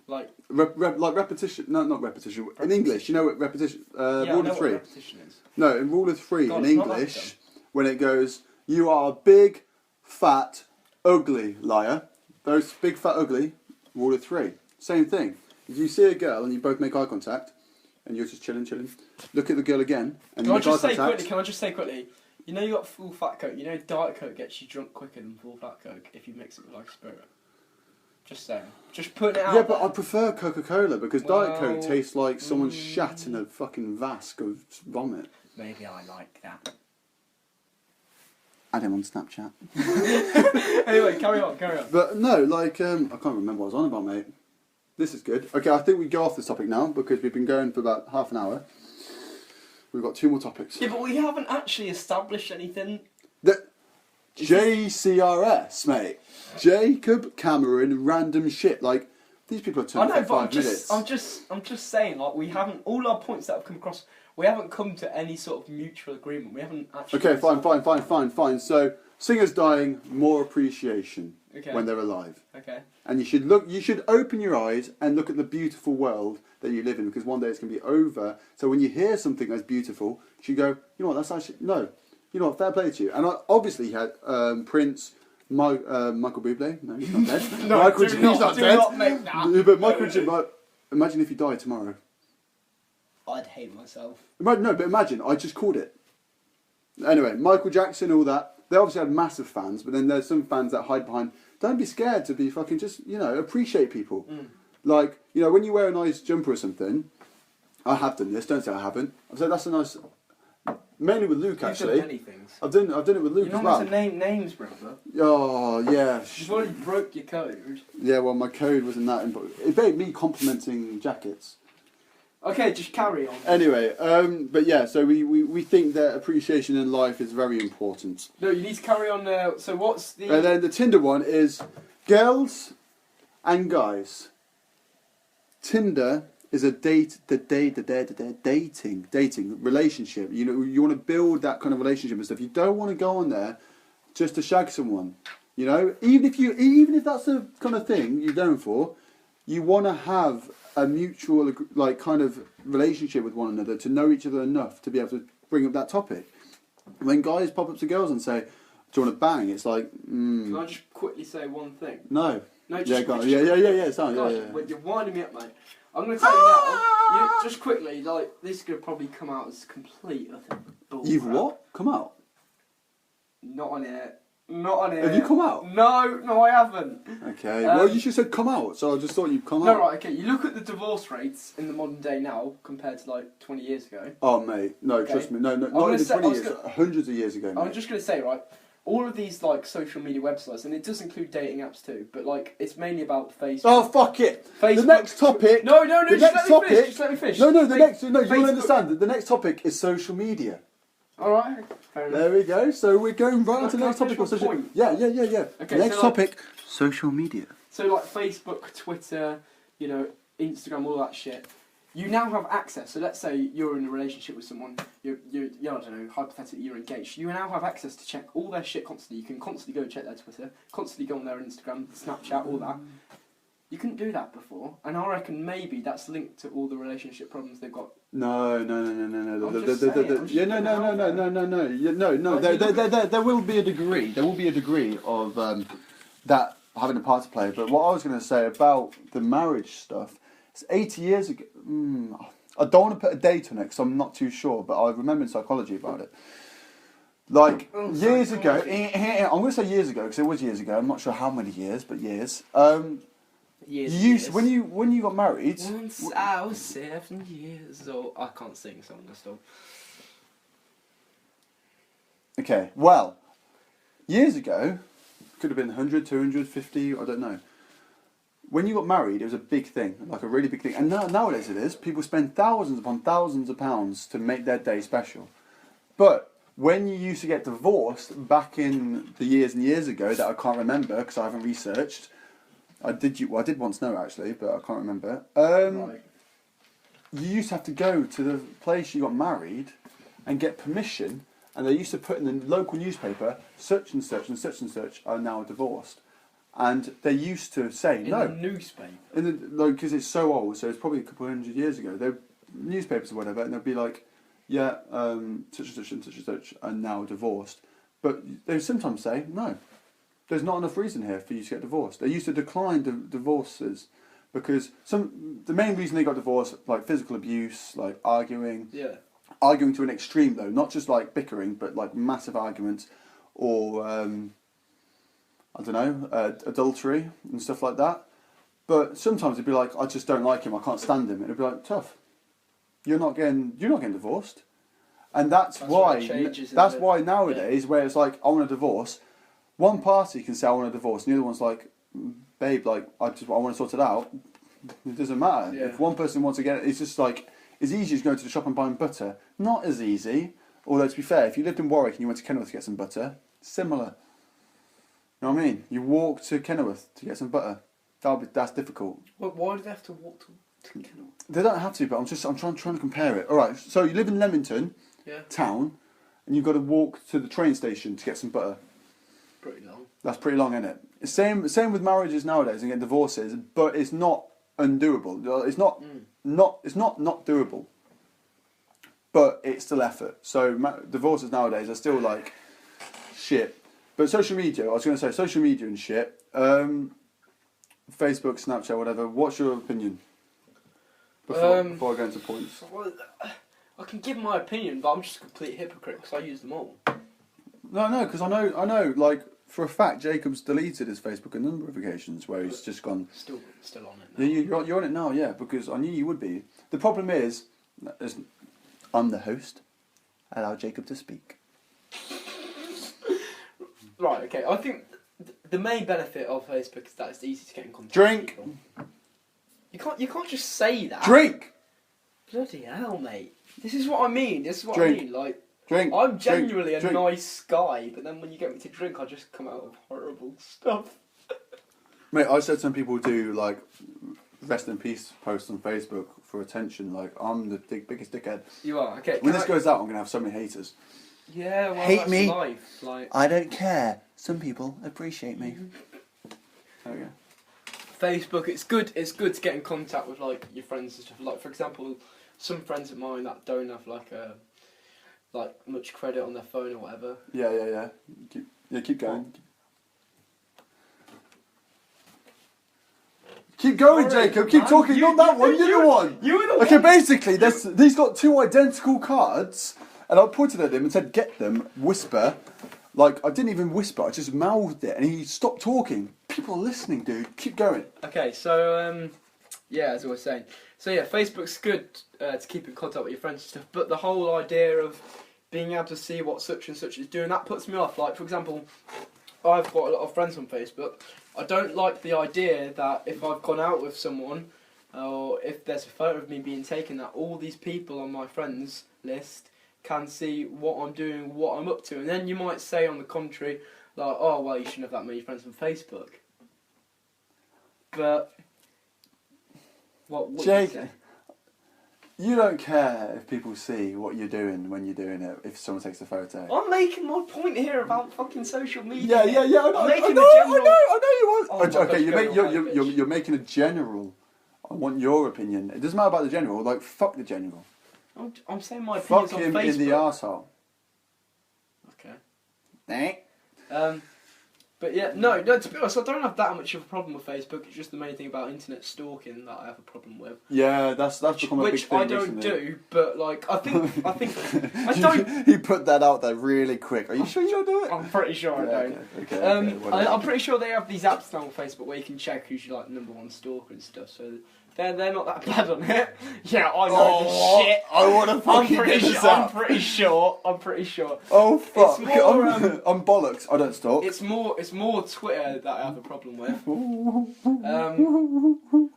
Like repetition, no, not repetition. In English, you know what repetition? Yeah, rule of three. What repetition is. No, in rule of three in English, when it goes, you are a big, fat, ugly liar. Those big, fat, ugly. Rule of three. Same thing. If you see a girl and you both make eye contact, and you're just chilling, look at the girl again, and you make eye contact. Can I just say quickly? You know you got full fat Coke. You know Diet Coke gets you drunk quicker than full fat Coke if you mix it with like a spirit. Just saying. Just putting it out. Yeah, but I prefer Coca-Cola because Diet Coke tastes like someone shat in a fucking vask of vomit. Maybe I like that. Add him on Snapchat. Anyway, carry on. But no, like, I can't remember what I was on about, mate. This is good. Okay, I think we go off this topic now because we've been going for about half an hour. We've got 2 more topics. Yeah, but we haven't actually established anything. JCRS, mate. Jacob Cameron, random shit. Like, these people are turning for 5 minutes. I'm just saying, like, we haven't, all our points that have come across, we haven't come to any sort of mutual agreement. We haven't actually... Okay, fine. So Singers dying, more appreciation Okay. when they're alive. Okay. And you should open your eyes and look at the beautiful world that you live in, because one day it's going to be over. So when you hear something that's beautiful, you should go, you know what, that's actually, no, you know what, fair play to you. And obviously he had Prince, Michael Bublé, no, he's not dead. No, Michael, do he's not dead. not make that. But Michael, imagine if he died tomorrow. I'd hate myself. No, but imagine, I just called it. Anyway, Michael Jackson, all that. They obviously had massive fans, but then there's some fans that hide behind. Don't be scared to be fucking just, appreciate people. Like, when you wear a nice jumper or something, I have done this, don't say I haven't. I've said that's a nice, mainly with Luke actually. You've done many things. I've done it with Luke as well. You're not to name names, brother. Oh, yeah. You've already broke your code. Yeah, well, my code wasn't that important. It made me complimenting jackets. Okay, just carry on. Anyway, but yeah, so we think that appreciation in life is very important. No, you need to carry on. So what's the... And then the Tinder one is girls and guys. Tinder is a dating relationship. You want to build that kind of relationship and stuff. You don't want to go on there just to shag someone. Even if that's the kind of thing you're going for, you want to have a mutual kind of relationship with one another to know each other enough to be able to bring up that topic. When guys pop up to girls and say, "Do you want to bang?" It's like, Can I just quickly say one thing? No. No, just yeah, go on. Yeah. It's fine. God, Yeah. You're winding me up, mate. I'm going to tell you now. Just quickly, this is going to probably come out as complete utter bull. You've crap. what? Come out? Not on air. Not on air. Have you come out? No, I haven't. Okay. Well, you just said come out, so I just thought you'd come out. No, right, okay. You look at the divorce rates in the modern day now compared to 20 years ago. Oh, mate. No, Okay. trust me. No, not even 20 years. Hundreds of years ago, mate. I'm just going to say, right, all of these social media websites, and it does include dating apps too, but it's mainly about Facebook. Oh, fuck it. Facebook. The next topic... No, the just next let me finish. topic... Just let me finish. No, you Facebook. will understand that the next topic is social media. Alright, fair enough. There we go. So we're going right on to the next topic. Can I finish my point? Yeah. Okay, Next so, topic, social media. So Facebook, Twitter, Instagram, all that shit. You now have access. So let's say you're in a relationship with someone. I don't know. Hypothetically, you're engaged. You now have access to check all their shit constantly. You can constantly go check their Twitter, constantly go on their Instagram, Snapchat, all that. You couldn't do that before, and I reckon maybe that's linked to all the relationship problems they've got. No. I'm just saying. Yeah, no. There will be a degree. There will be a degree of that having a part to play. But what I was going to say about the marriage stuff, it's 80 years ago. I don't want to put a date on it because I'm not too sure, but I remember in psychology about it. Years ago, I'm going to say years ago because it was years ago. I'm not sure how many years, but years. Years. When you got married. Once I was 7 years old. I can't sing song still. Okay, well, years ago, could have been 100, 250, I don't know. When you got married, it was a big thing, like a really big thing. And nowadays it is. People spend thousands upon thousands of pounds to make their day special. But when you used to get divorced back in the years and years ago that I can't remember because I haven't researched. I did once know actually, but I can't remember. Right. You used to have to go to the place you got married and get permission, and they used to put in the local newspaper, such and such and such and such are now divorced. And they used to say no. In the newspaper? Because it's so old, so it's probably a couple of 100 years ago. They're newspapers or whatever, and they'd be like, yeah, such and such and such and such are now divorced. But they would sometimes say, no, there's not enough reason here for you to get divorced. They used to decline divorces because the main reason they got divorced, like physical abuse, like arguing. Yeah. Arguing to an extreme though, not just like bickering, but like massive arguments, or I don't know, adultery and stuff like that. But sometimes it'd be like, I just don't like him, I can't stand him. It'd be like, tough. You're not getting divorced, and that's why nowadays, where it's like, I want a divorce. One party can say I want a divorce, and the other one's like, babe, like I want to sort it out. It doesn't matter. Yeah. If one person wants to get it, it's just like as easy as going to the shop and buying butter. Not as easy. Although to be fair, if you lived in Warwick and you went to Kenilworth to get some butter, similar. You know what I mean? You walk to Kenilworth to get some butter. That's difficult. Well, why do they have to walk to Kenilworth? They don't have to, but I'm trying to compare it. All right. So you live in Leamington, town, and you've got to walk to the train station to get some butter. pretty long. That's pretty long, isn't it? Same with marriages nowadays and getting divorces, but it's not undoable. It's not doable. But it's still effort. So divorces nowadays are still like shit. But social media, I was going to say social media and shit. Facebook, Snapchat, whatever. What's your opinion? Before I go into points. Well, I can give my opinion, but I'm just a complete hypocrite because I use them all. No, because I know, like for a fact, Jacob's deleted his Facebook a number of occasions where he's just gone. Still on it now. Yeah, you're on it now, yeah, because I knew you would be. The problem is I'm the host. Allow Jacob to speak. Right, okay. I think the main benefit of Facebook is that it's easy to get in contact Drink. with people. You can't just say that. Drink. Bloody hell, mate. This is what I mean. Drink. Like, Drink. I'm genuinely Drink. a nice guy, but then when you get me to drink, I just come out of horrible stuff. Mate, I said some people do like rest in peace posts on Facebook for attention. Like I'm the biggest dickhead. You are, okay. When this goes out, I'm gonna have so many haters. Yeah, well, Hate that's me. life. Like, I don't care. Some people appreciate me. There we go. Facebook, it's good to get in contact with like your friends and stuff. Like, for example, some friends of mine that don't have like much credit on their phone or whatever. Yeah. Keep going. Keep going, Sorry, Jacob. Keep man. talking. Not that one. You're the one. You were the one. Okay, basically, he's got two identical cards, and I pointed at him and said, "Get them." Whisper. Like I didn't even whisper. I just mouthed it, and he stopped talking. People are listening, dude. Keep going. Okay, so yeah, as I was saying, so yeah, Facebook's good to keep in contact with your friends and stuff, but the whole idea of being able to see what such and such is doing, that puts me off. Like, for example, I've got a lot of friends on Facebook. I don't like the idea that if I've gone out with someone, or if there's a photo of me being taken, that all these people on my friends list can see what I'm doing, what I'm up to, and then you might say on the contrary, like, oh well, you shouldn't have that many friends on Facebook. But what Jake, you say? you don't care if people see what you're doing when you're doing it. If someone takes a photo. I'm making my point here about fucking social media. Yeah. I know. I'm I making know. a general... I know you want. Oh my Okay, gosh, you're making a general. I want your opinion. It doesn't matter about the general. Like fuck the general. I'm saying my opinions Fuck on him Facebook. in the arsehole. Okay. But yeah, no, to be honest, I don't have that much of a problem with Facebook. It's just the main thing about internet stalking that I have a problem with. Yeah, that's become a big Which thing I don't recently. do, but like I think I don't. He put that out there really quick. Are you sure you don't do it? I'm pretty sure I don't. Okay, I'm pretty sure they have these apps now on Facebook where you can check who's your like number one stalker and stuff. So they're not that bad on it. Yeah, I know this shit. I want to fucking get this I'm out. pretty sure. Oh fuck! It's more, I'm bollocks. I don't stalk. It's more Twitter that I have a problem with.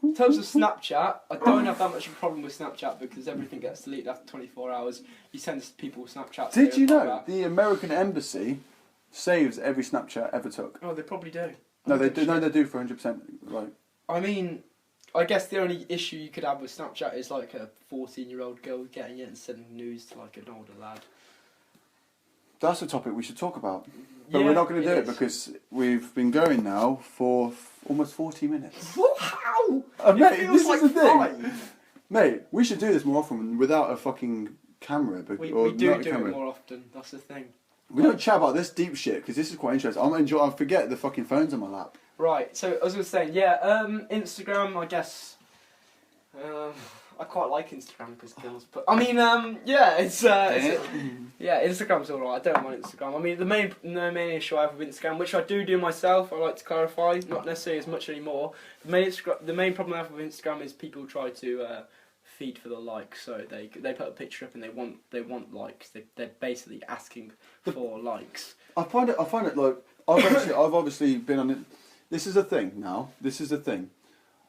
In terms of Snapchat, I don't have that much of a problem with Snapchat because everything gets deleted after 24 hours. You send people Snapchats. Did you know the American Embassy saves every Snapchat ever took? Oh, they probably do. No, they do. No, they do for 100%. Like, I mean, I guess the only issue you could have with Snapchat is like a 14-year-old girl getting it and sending news to like an older lad. that's a topic we should talk about, but Yeah, we're not going to do it is. because we've been going now for almost 40 minutes. What? How? Mate, It feels this like is the thing. 5. Mate, we should do this more often without a fucking camera. We or do not a do camera. it more often. That's the thing. We don't chat about this deep shit because this is quite interesting. I forget the fucking phone's on my lap. Right. So as I was saying, yeah, Instagram. I guess I quite like Instagram because girls. But I mean, yeah, yeah, Instagram's alright. I don't mind Instagram. I mean, the main issue I have with Instagram, which I do myself, I like to clarify, not necessarily as much anymore. The main problem I have with Instagram is people try to feed for the likes. So they put a picture up and they want likes. They're basically asking for likes. I find it like I've obviously been on it. This is a thing now. This is a thing.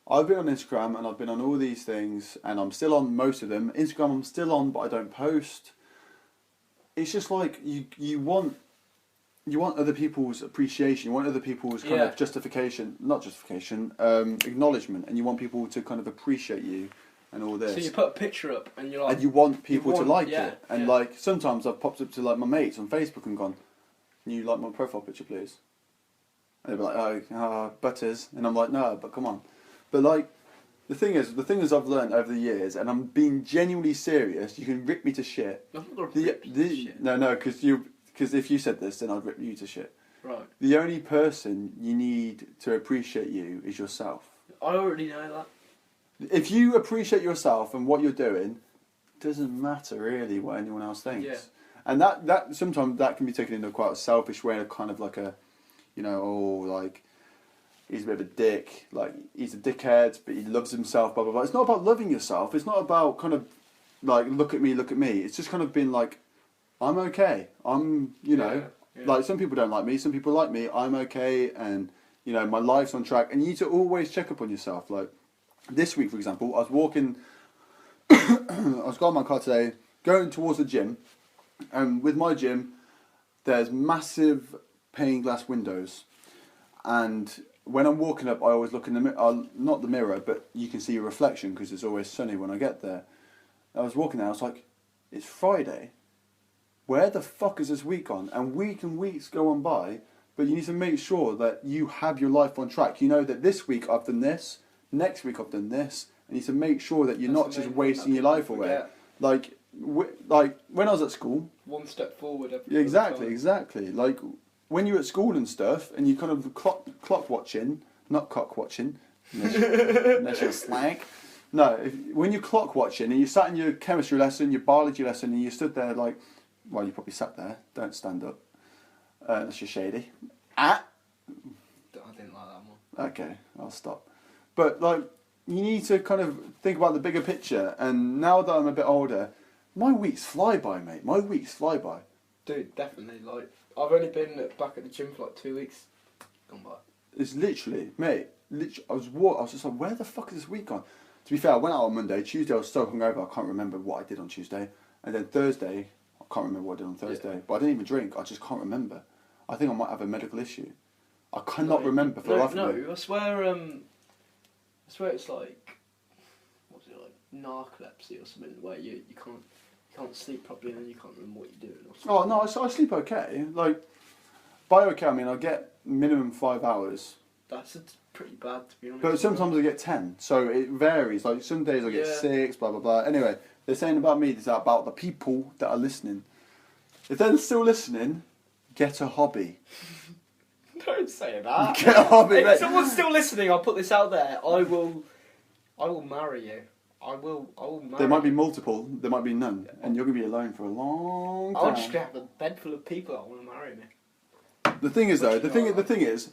I've been on Instagram and I've been on all these things and I'm still on most of them. Instagram I'm still on but I don't post. It's just like you want other people's appreciation, you want other people's kind of acknowledgement, and you want people to kind of appreciate you and all this. So you put a picture up and you're like, and you want people to like yeah, it. And yeah. like sometimes I've popped up to like my mates on Facebook and gone, "Can you like my profile picture, please?" And they'd be like, butters. And I'm like, no, but come on. But like, the thing is I've learned over the years, and I'm being genuinely serious, you can rip me to shit. I'm not gonna rip you to shit. No, because if you said this, then I'd rip you to shit. Right. The only person you need to appreciate you is yourself. I already know that. If you appreciate yourself and what you're doing, it doesn't matter really what anyone else thinks. Yeah. And that sometimes that can be taken into quite a selfish way, kind of like a, like, he's a bit of a dick, like, he's a dickhead, but he loves himself, blah, blah, blah. It's not about loving yourself. It's not about kind of, like, look at me. It's just kind of being like, I'm okay. I'm, like, some people don't like me, some people like me. I'm okay, and, my life's on track. And you need to always check up on yourself. Like, this week, for example, I was walking, I was going in my car today, going towards the gym, and with my gym, there's massive pane glass windows. And when I'm walking up, I always look in the mirror, not the mirror, but you can see a reflection because it's always sunny when I get there. I was walking there, I was like, it's Friday. Where the fuck is this week on? And weeks go on by, but you need to make sure that you have your life on track. You know that this week I've done this, next week I've done this. And you need to make sure that you're not just wasting your life away. Like when I was at school. One step forward. Exactly. Like, when you're at school and stuff, and you kind of clock watching, not cock watching, unless you're slang. No, when you're clock watching and you sat in your chemistry lesson, your biology lesson, and you stood there like, well, you probably sat there. Don't stand up. Unless you're shady. I didn't like that one. Okay, I'll stop. But like, you need to kind of think about the bigger picture. And now that I'm a bit older, my weeks fly by, mate. My weeks fly by. Dude, definitely. Like, I've only been back at the gym for like 2 weeks. Gone by. It's literally, mate. I was just like, where the fuck is this week gone? To be fair, I went out on Monday. Tuesday, I was so hungover, I can't remember what I did on Tuesday. And then Thursday, I can't remember what I did on Thursday. Yeah. But I didn't even drink. I just can't remember. I think I might have a medical issue. I cannot remember for the life of me. No, I swear it's like, what's it, like narcolepsy or something, where you can't sleep properly and then you can't remember what you're doing or something. Oh no, I sleep okay. Like, by okay I mean I get minimum 5 hours. That's pretty bad, to be honest. But sometimes I get 10, so it varies. Like, some days I get 6, blah blah blah. Anyway, they're saying about me, this is about the people that are listening. If they're still listening, get a hobby. Don't say that. Get a hobby. If someone's still listening, I'll put this out there. I will marry you. I will marry. There might be multiple. There might be none, and you're gonna be alone for a long time. I'll just have a bed full of people that want to marry me. The thing is, though, the thing is,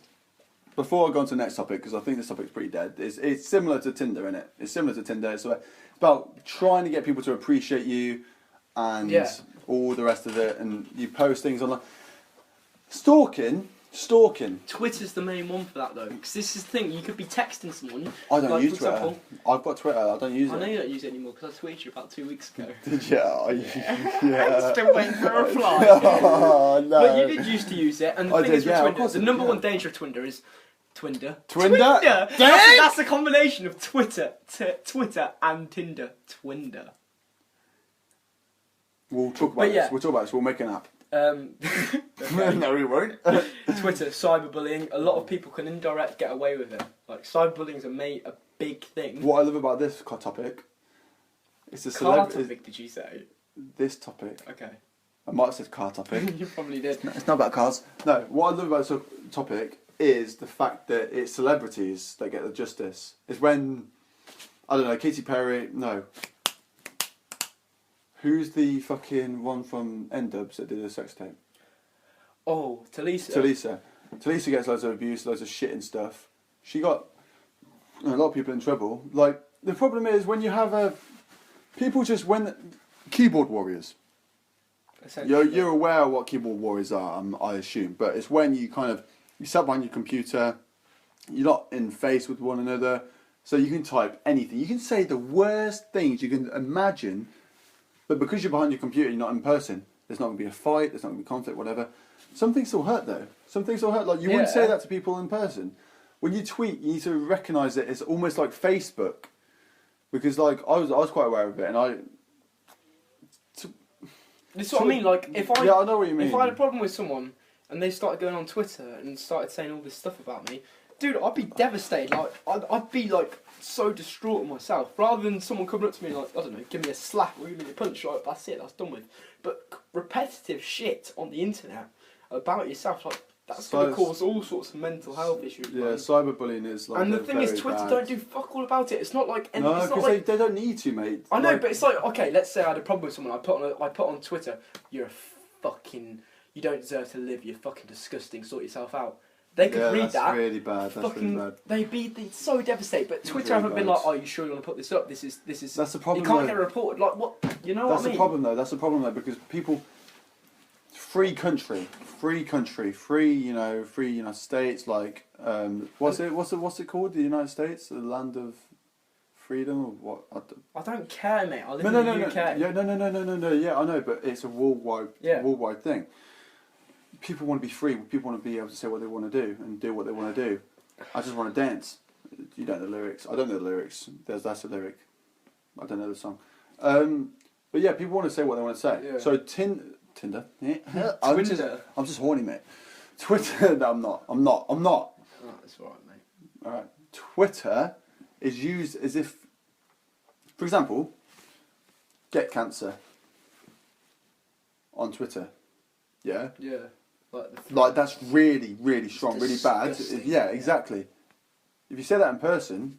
before I go on to the next topic, because I think this topic's pretty dead. It's similar to Tinder, isn't it? It's similar to Tinder. So it's about trying to get people to appreciate you, and all the rest of it. And you post things online. Stalking. Twitter's the main one for that though, because this is the thing. You could be texting someone. I don't use Twitter. I've got Twitter. I don't use it. I know you don't use it anymore because I tweeted you about 2 weeks ago. Did you? Yeah. Still waiting for a reply. Oh, no. But you did used to use it, and the thing is with Twitter, the number one danger of Twitter is Twinder. Twinder. That's a combination of Twitter and Tinder. Twinder. We'll talk about this. We'll talk about this. We'll make an app. No, we won't. Twitter, cyberbullying. A lot of people can indirect get away with it. Like, cyberbullying's a big thing. What I love about this topic is the car topic. Did you say this topic? Okay. I might have said car topic. You probably did. It's not about cars. No. What I love about this topic is the fact that it's celebrities that get the justice. It's when, I don't know, Katy Perry. No. Who's the fucking one from N-Dubs that did a sex tape? Oh, Talisa. Talisa gets loads of abuse, loads of shit and stuff. She got a lot of people in trouble. Like, the problem is when you have keyboard warriors. You're aware of what keyboard warriors are, I assume. But it's when you sat behind your computer, you're not in face with one another, so you can type anything. You can say the worst things you can imagine. But because you're behind your computer, you're not in person, there's not going to be a fight, there's not going to be conflict, whatever. Some things still hurt, though. Some things still hurt. Like, you wouldn't say that to people in person. When you tweet, you need to recognise it. It's almost like Facebook. Because, like, I was quite aware of it, and This is what I mean, like, if I... Yeah, I know what you mean. If I had a problem with someone, and they started going on Twitter and started saying all this stuff about me, dude, I'd be devastated. Like, I'd be like so distraught myself. Rather than someone coming up to me like, I don't know, give me a slap or give me a punch, like that's it, that's done with. But repetitive shit on the internet about yourself, like that's going to cause all sorts of mental health issues. Yeah, man. cyberbullying is like. And the thing is, Twitter don't do fuck all about it. It's not like no, it's not because like, they don't need to, mate. I know, but it's like, okay, let's say I had a problem with someone. I put on Twitter, you're a fucking, you don't deserve to live. You're fucking disgusting. Sort yourself out. They could read that's that. Really bad. That's fucking, really bad. they'd be so devastated. But Twitter haven't been like, oh, you sure you want to put this up? This is. That's the problem. You can't get it reported. Like what? You know what I mean? That's the problem though. That's the problem though, because people. Free country, free United States. Like, what's it called? The United States, the land of freedom, or what? I don't care, mate. I live in the UK. Yeah, no. Yeah, I know, but it's a worldwide thing. People want to be free. People want to be able to say what they want to do and do what they want to do. I just want to dance. You don't know the lyrics. I don't know the lyrics. That's a lyric. I don't know the song. But yeah, people want to say what they want to say. Yeah. So Tinder. Twitter. I'm just horny, mate. Twitter. No, I'm not. Oh, that's alright, mate. Alright. Twitter is used as if, for example, get cancer on Twitter. Yeah? Yeah. Like that's really, really strong, really bad. Yeah, exactly. If you say that in person,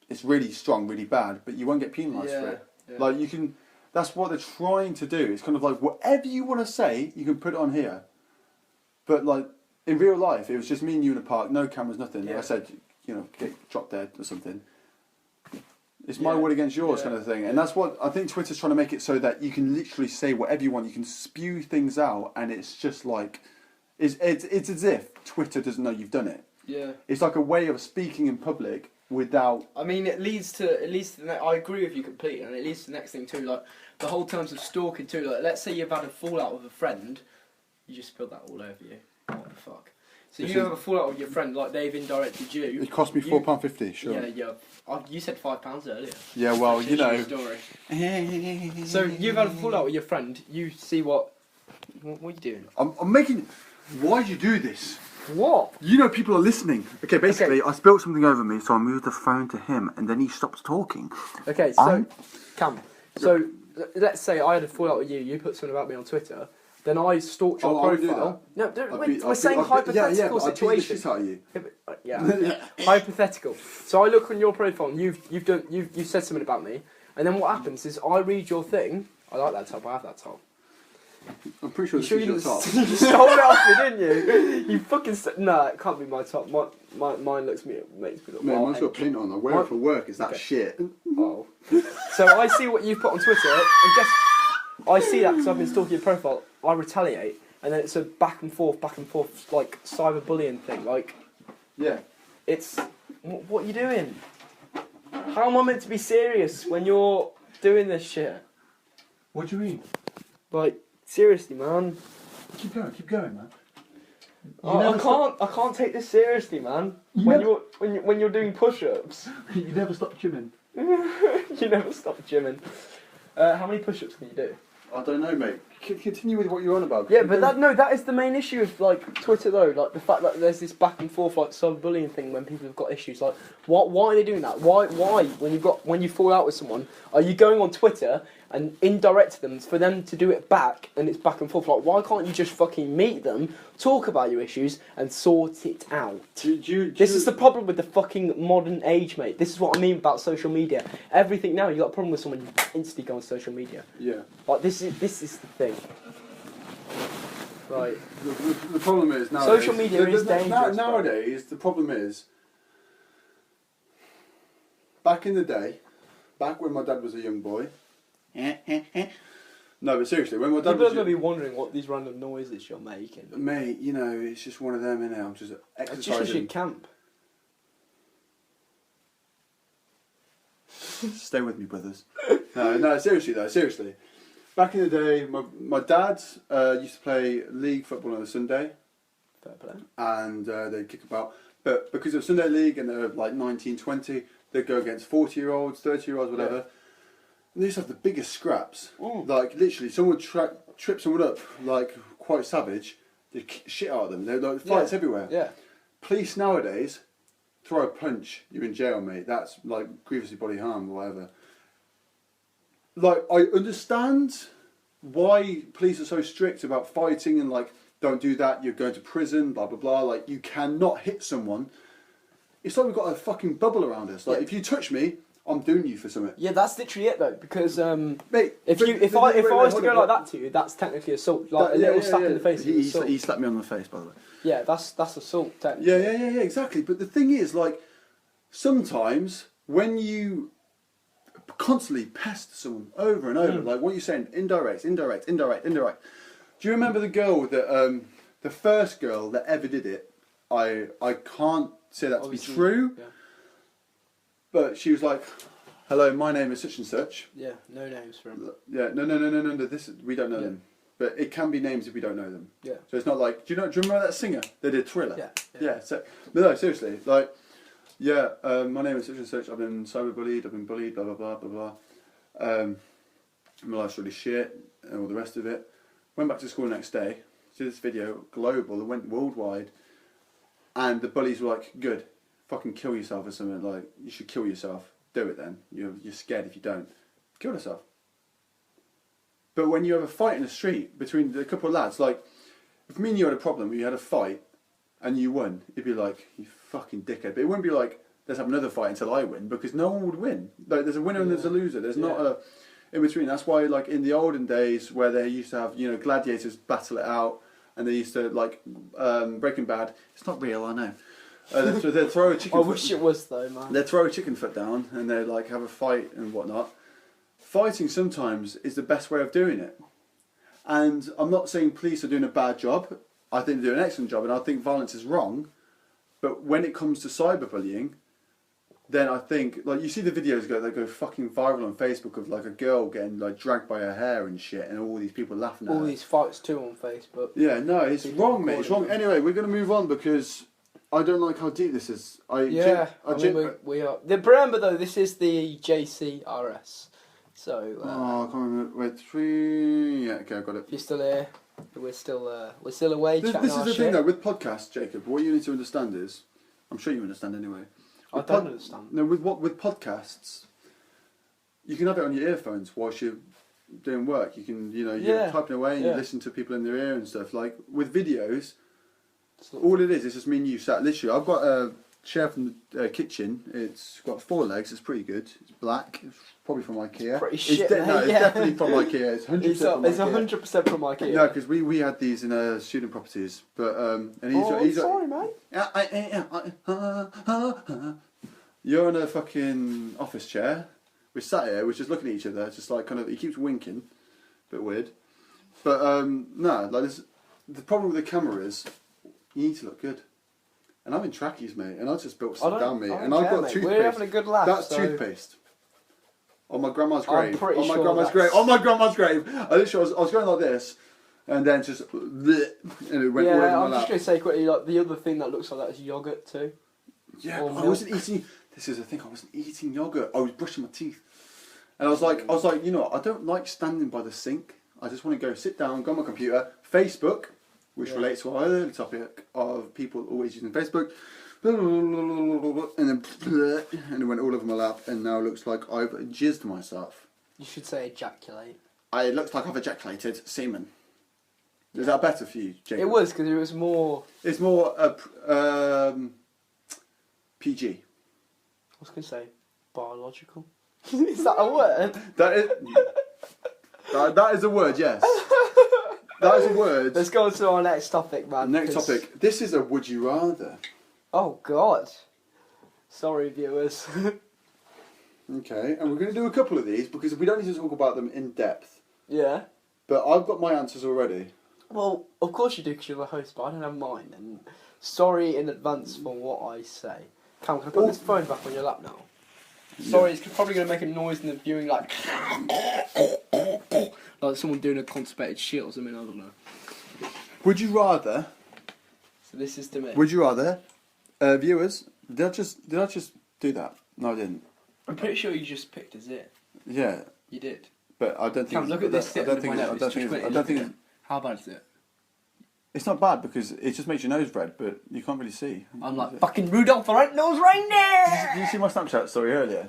it's really strong, really bad, but you won't get penalised for it. Yeah. Like you can. That's what they're trying to do. It's kind of like whatever you want to say, you can put it on here. But like in real life, it was just me and you in a park, no cameras, nothing. Yeah. I said, get dropped dead or something. It's my word against yours kind of thing. And that's what I think Twitter's trying to make it so that you can literally say whatever you want. You can spew things out, and it's just like it's as if Twitter doesn't know you've done it. Yeah. It's like a way of speaking in public without. I mean, it leads to I agree with you completely, and it leads to the next thing too, like the whole terms of stalking too. Like, let's say you've had a fallout with a friend, you just spilled that all over you. What the fuck? So you have a fallout with your friend, like they've indirected you. It cost me £4.50. Sure. Yeah. You said £5 earlier. Yeah, well, you know. Story. So you've had a fallout with your friend. You see what are you doing? I'm making. Why'd you do this? What? You know people are listening. Okay, basically, I spilled something over me, so I moved the phone to him, and then he stops talking. Okay, so Cam. So let's say I had a fallout with you. You put something about me on Twitter. Then I stalked your profile. No, we're saying hypothetical situation. Yeah, hypothetical. So I look on your profile and you've said something about me, and then what happens is I read your thing. I like that top. I have that top. I'm pretty sure this is your top. You stole it off me, didn't you? You fucking no, it can't be my top. Mine makes me look. Man, mine's got print on. I wear it for work. Is that shit? Oh. So I see what you've put on Twitter, and guess I see that because I've been stalking your profile. I retaliate, and then it's a back and forth, like cyberbullying thing. Like, yeah, it's what are you doing? How am I meant to be serious when you're doing this shit? What do you mean? Like, seriously, man. Keep going, man. I can't take this seriously, man. When you're doing push-ups, You never stop gymming. you never stop gymming. How many push-ups can you do? I don't know, mate. Continue with what you're on about. Yeah, but that is the main issue of like Twitter though. Like the fact that there's this back and forth like cyberbullying thing when people have got issues. Like, why are they doing that? Why when you fall out with someone, are you going on Twitter and indirect them for them to do it back, and it's back and forth? Like, why can't you just fucking meet them, talk about your issues, and sort it out? This is the problem with the fucking modern age, mate. This is what I mean about social media. Everything now, you got a problem with someone, you instantly go on social media. Yeah. Like this is the thing. Right. The problem is nowadays. Social media is dangerous. Nowadays, the problem is. Back in the day, back when my dad was a young boy. No, but seriously, when my dad People was are going to be wondering what these random noises you're making. Mate, it's just one of them, innit? I'm just exercising. It's just your camp. Stay with me, brothers. No, seriously. Back in the day, my dad used to play league football on a Sunday. Fair play. And they'd kick about. But because of Sunday league and they're like 19, 20, they'd go against 40-year-olds, 30-year-olds, whatever. they used to have the biggest scraps. Mm. Like, literally, someone would trip someone up, like, quite savage. They'd kick shit out of them. They'd, like, fights everywhere. Yeah. Police nowadays, throw a punch, you're in jail, mate. That's, like, grievously bodily harm or whatever. Like, I understand why police are so strict about fighting and, like, don't do that, you're going to prison, blah, blah, blah. Like, you cannot hit someone. It's like we've got a fucking bubble around us. Like, if you touch me, I'm doing you for something. Yeah, that's literally it though, because mate, if I was to go like that to you, that's technically assault. Like a little slap in the face. He slapped me on the face, by the way. Yeah, that's assault technically. Yeah, exactly. But the thing is, like, sometimes when you constantly pester someone over and over, like what you're saying, indirect. Do you remember the girl that the first girl that ever did it? I can't say that to be true. Yeah. But she was like, "Hello, my name is such and such." Yeah, no names for him. Yeah, no. We don't know them. But it can be names if we don't know them. Yeah. So it's not like, do you remember that singer? They did Thriller. Yeah. So, but no, seriously, like, my name is such and such. I've been cyberbullied. I've been bullied. Blah blah blah blah blah. My life's really shit and all the rest of it. Went back to school the next day. Did this video global. It went worldwide. And the bullies were like, "Good. Fucking kill yourself or something, like, you should kill yourself. Do it then. You're scared if you don't. Kill yourself." But when you have a fight in the street between a couple of lads, like, if me and you had a problem, you had a fight, and you won, it'd be like, "You fucking dickhead." But it wouldn't be like, "Let's have another fight until I win," because no one would win. Like, there's a winner and there's a loser. There's not a in between. That's why, like, in the olden days, where they used to have, gladiators battle it out, and they used to, like, Breaking Bad, it's not real, I know. They'd throw a chicken. I wish it was though, man. They'd throw a chicken foot down and they'd, like, have a fight and whatnot. Fighting sometimes is the best way of doing it. And I'm not saying police are doing a bad job. I think they do an excellent job, and I think violence is wrong. But when it comes to cyberbullying, then I think, like, you see the videos that go fucking viral on Facebook of, like, a girl getting, like, dragged by her hair and shit, and all these people laughing at her. All these fights too on Facebook. Yeah, no, it's wrong, mate. It's wrong. Anyway, we're going to move on because I don't like how deep this is. We are. Remember though, this is the JCRS. So. I can't remember. Wait, 3. Yeah, okay, I got it. If you're still here, we're still away. This is the thing though with podcasts, Jacob. What you need to understand is, I'm sure you understand anyway. I don't understand. No, with podcasts, you can have it on your earphones whilst you're doing work. You can, you're typing away and you listen to people in their ear and stuff. Like with videos. All it is just me and you sat. Literally, I've got a chair from the kitchen. It's got 4 legs. It's pretty good. It's black. It's probably from IKEA. Pretty shit, it's definitely from IKEA. It's 100% from IKEA. It's 100% from IKEA. No, because we had these in student properties. But and he's sorry, mate. You're in a fucking office chair. We sat here. We're just looking at each other. Just like kind of. He keeps winking. Bit weird. But no, like this. The problem with the camera is, you need to look good. And I'm in trackies, mate, and I just built some down me, and I've got toothpaste. We're having a good laugh. That's toothpaste. On my grandma's grave. I'm pretty on my sure grandma's grave. On my grandma's grave. I was going like this, and then just bleh, and it went all over my I'm just lap. going to say quickly, like the other thing that looks like that is yogurt too. Yeah, but I wasn't eating. This is the thing. I wasn't eating yogurt. I was brushing my teeth, and I was like, you know what? I don't like standing by the sink. I just want to go sit down, go on my computer, Facebook. Which relates to our earlier topic of people always using Facebook, and it went all over my lap, and now it looks like I've jizzed myself. You should say ejaculate. It looks like I've ejaculated semen. Is that better for you, Jacob? It was, because it was more... It's more PG. I was going to say biological. Is that a word? That is a word, yes. That is a word. Let's go on to our next topic, man. Next topic. This is a would you rather. Oh, God. Sorry, viewers. Okay, and we're going to do a couple of these because we don't need to talk about them in depth. Yeah. But I've got my answers already. Well, of course you do because you're the host, but I don't have mine. And sorry in advance for what I say. Cam, can I put this phone back on your lap now? Sorry, it's probably going to make a noise in the viewing, like someone doing a constipated shit or something. I don't know. Would you rather? So this is to me. Would you rather, viewers? Did I just do that? No, I didn't. I'm pretty sure you just picked as it. Yeah. You did. But I don't think. Cam, look at this. I don't think. I don't think. How bad is it? It's not bad because it just makes your nose red, but you can't really see. I'm like fucking Rudolph the Red-Nosed Reindeer. Did you see my Snapchat story earlier?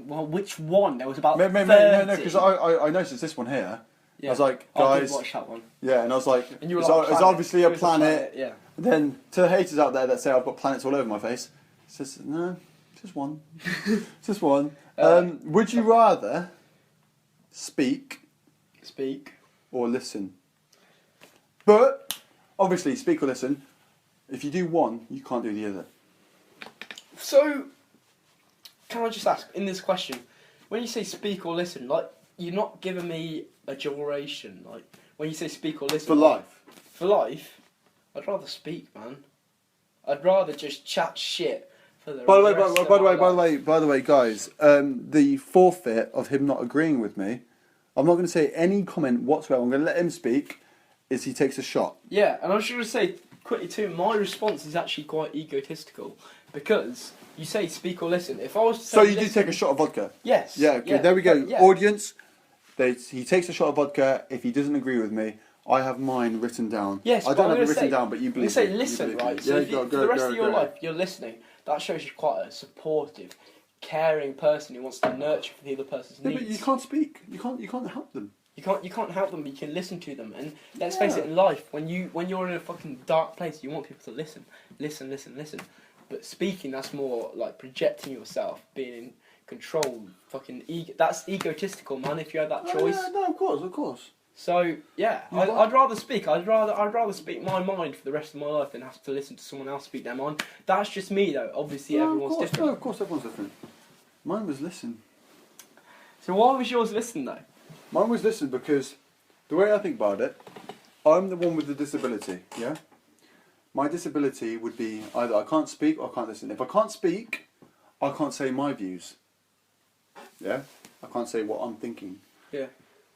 Well, which one? There was about No, because I noticed this one here. Yeah. I was like, I guys. did watch that one. Yeah, and I was like, And you were it's, like, it's obviously a planet. Yeah. Then to the haters out there that say I've got planets all over my face, it says no, just one, just one. Would you rather speak or listen? But obviously, speak or listen. If you do one, you can't do the other. So, can I just ask in this question, when you say speak or listen, like you're not giving me a duration. Like when you say speak or listen For life. For life, I'd rather speak, man. I'd rather just chat shit for the By the way, guys, the forfeit of him not agreeing with me, I'm not going to say any comment whatsoever. I'm going to let him speak. Is he takes a shot. Yeah, and I was just going to say quickly too, my response is actually quite egotistical because you say speak or listen. If I was to say so you listen, do take a shot of vodka. Yes. Yeah. Okay. Yeah, There we go. yeah. Audience. He takes a shot of vodka. If he doesn't agree with me, I have mine written down. Yes, I don't have it written down, but you believe. You say listen, right? So if for the rest of your life you're listening, that shows you're quite a supportive, caring person who wants to nurture the other person's needs. But you can't speak. You can't help them. You can't help them, but you can listen to them. And let's face it, in life, when you're in a fucking dark place, you want people to listen. But speaking, that's more like projecting yourself, being in control. That's egotistical, man. If you had that choice. Yeah, no, of course. So yeah, I'd rather speak. I'd rather speak my mind for the rest of my life than have to listen to someone else speak their mind. That's just me, though. Obviously, everyone's different. No, of course, everyone's different. Mine was listen. So why was yours listen though? Mine was listen because the way I think about it, I'm the one with the disability. Yeah. My disability would be either I can't speak or I can't listen. If I can't speak, I can't say my views. Yeah. I can't say what I'm thinking. Yeah.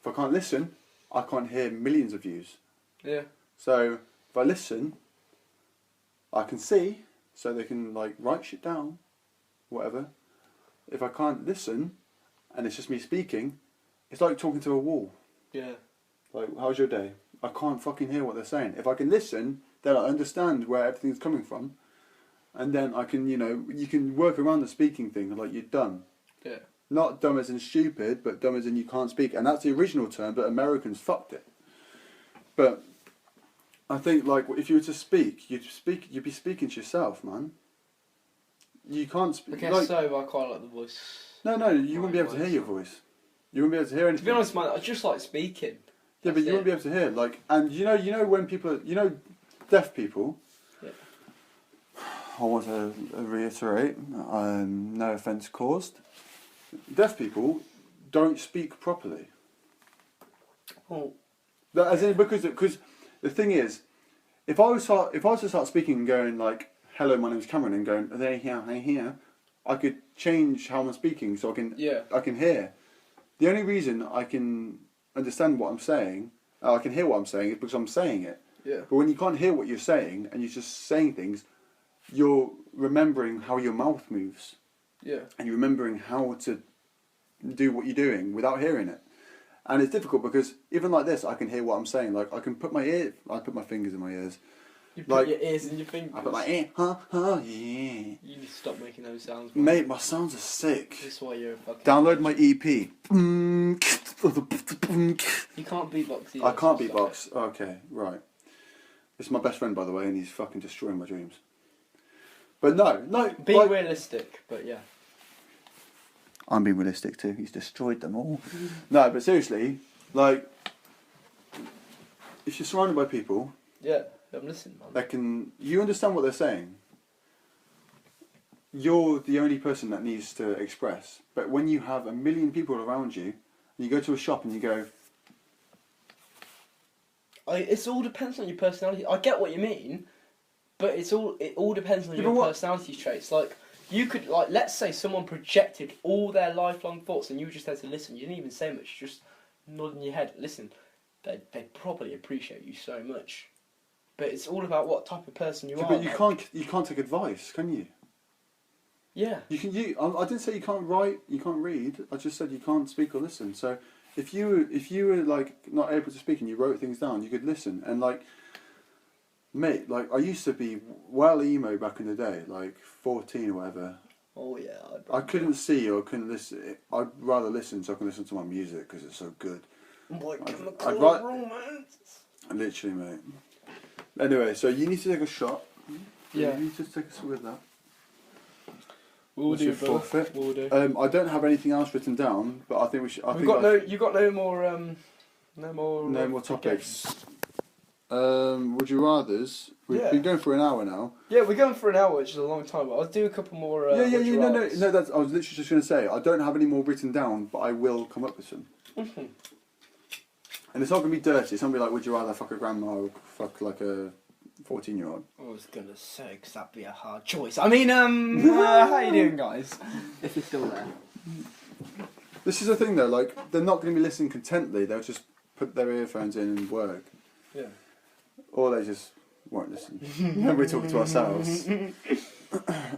If I can't listen, I can't hear millions of views. Yeah. So if I listen, I can see, so they can like write shit down, whatever. If I can't listen, and it's just me speaking, it's like talking to a wall. Yeah. Like, how's your day? I can't fucking hear what they're saying. If I can listen, then I understand where everything's coming from, and then I can, you can work around the speaking thing, like you're dumb. Yeah. Not dumb as in stupid, but dumb as in you can't speak. And that's the original term, but Americans fucked it. But I think, like, if you were to speak, you'd be speaking to yourself, man. You can't speak. I guess so, I quite like the voice. No, you wouldn't be able to hear your voice. You wouldn't be able to hear anything. To be honest, man, I just like speaking. Yeah, but you wouldn't be able to hear. Like, and you know when people, deaf people. Yeah. I want to reiterate, no offence caused. Deaf people don't speak properly. Oh. As in, because the thing is, if I was to start speaking and going like, "Hello, my name's Cameron," and going, "Are they here," I could change how I'm speaking so I can hear. The only reason I can understand what I'm saying, I can hear what I'm saying, is because I'm saying it. Yeah. But when you can't hear what you're saying and you're just saying things, you're remembering how your mouth moves. Yeah. And you're remembering how to do what you're doing without hearing it. And it's difficult because even like this, I can hear what I'm saying. Like, I can put my fingers in my ears. You put your ears in your fingers? I put my ear, yeah. You need to stop making those sounds, man. Mate, my sounds are sick. This is why you're a fucking... Download my EP. You can't beatbox either. I can't beatbox. Okay, right. This is my best friend, by the way, and he's fucking destroying my dreams. But no. Be realistic, but yeah. I'm being realistic too. He's destroyed them all. No, but seriously, like, if you're surrounded by people, yeah, I'm listening, man. You understand what they're saying. You're the only person that needs to express. But when you have a million people around you, and you go to a shop and you go, it all depends on your personality. I get what you mean, but it all depends on your personality traits. Like, you could, like, let's say someone projected all their lifelong thoughts and you were just there to listen. You didn't even say much, just nodding your head. Listen, they'd probably appreciate you so much. But it's all about what type of person you are. But you can't take advice, can you? Yeah. You can. I didn't say you can't write, you can't read. I just said you can't speak or listen. So if you were like not able to speak and you wrote things down, you could listen. And like, mate, like I used to be well emo back in the day, like 14 or whatever. Oh yeah. I couldn't see or couldn't listen. I'd rather listen so I can listen to my music because it's so good. I'd romance. Literally, mate. Anyway, so you need to take a shot. Yeah. You need to take a swig of that. We'll What's do your both. forfeit? We'll do. I don't have anything else written down, but I think we should. You got no more. No more topics. Would you rather's? We've Yeah. been going for an hour now. Yeah, we're going for an hour, which is a long time. But I'll do a couple more. No. rathers. That's. I was literally just going to say I don't have any more written down, but I will come up with some. Mhm. And it's not going to be dirty. It's not going to be like, would you rather fuck a grandma or fuck like a 14-year-old? I was gonna say, 'cause that'd be a hard choice. I mean, how you doing, guys? If you're still there. This is the thing though. Like they're not going to be listening contently. They'll just put their earphones in and work. Yeah. Or they just won't listen. And we're talking to ourselves.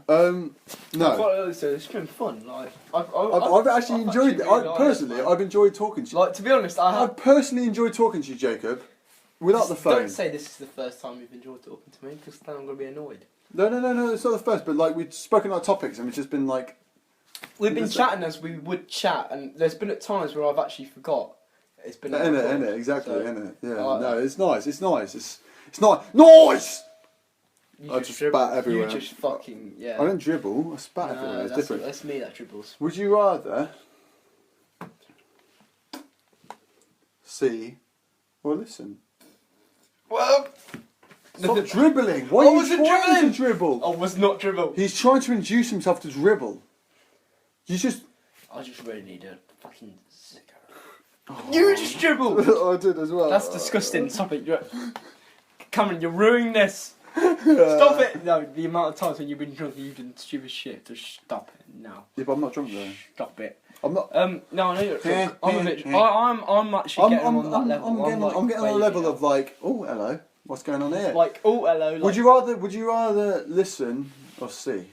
No. So it's been fun. Like I've actually enjoyed it. I've enjoyed talking to you. Like, to be honest, I've personally enjoyed talking to you, Jacob. Without the phone. Don't say this is the first time you've enjoyed talking to me, because then I'm going to be annoyed. No, it's not the first, but like we've spoken our topics and we've just been like... We've been chatting as we would chat, and there's been at times where I've actually forgot. It's been... Innit, exactly, so, innit. Yeah, no, it's nice. It's not... Nice! You I just just dribble. spat everywhere. You just fucking... Yeah. I don't dribble, I spat No, everywhere, it's that's, different. that's me that dribbles. Would you rather see or listen? Well... Stop dribbling! Why are you trying to dribble? I was not dribble. He's trying to induce himself to dribble. You just... I just really need a fucking cigarette. You just dribble! I did as well. That's disgusting. Stop it. Cameron, you're ruining this. Stop it. No, the amount of times when you've been drunk and you've done stupid shit. Just stop it now. Yeah, but I'm not drunk though. Stop it. I'm not... No, I know you're drunk. I'm actually getting on that level. I'm getting on a level of like, oh, hello. What's going on here? Like, oh, hello. Like, Would you rather listen or see?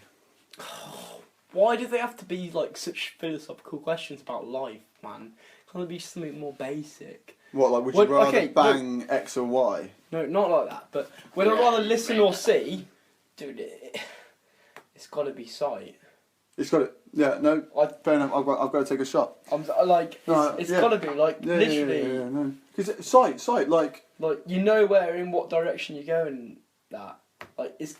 why do they have to be like such philosophical questions about life, man? Can't it be something more basic? What, like, would you rather bang X or Y? No, not like that. But would I rather listen or see? Dude, it's got to be sight. It's got to... Yeah, no, fair enough. I've got to take a shot. I'm like, it's got to be like literally. Yeah, no. Because sight, like you know where in what direction you're going. That like it's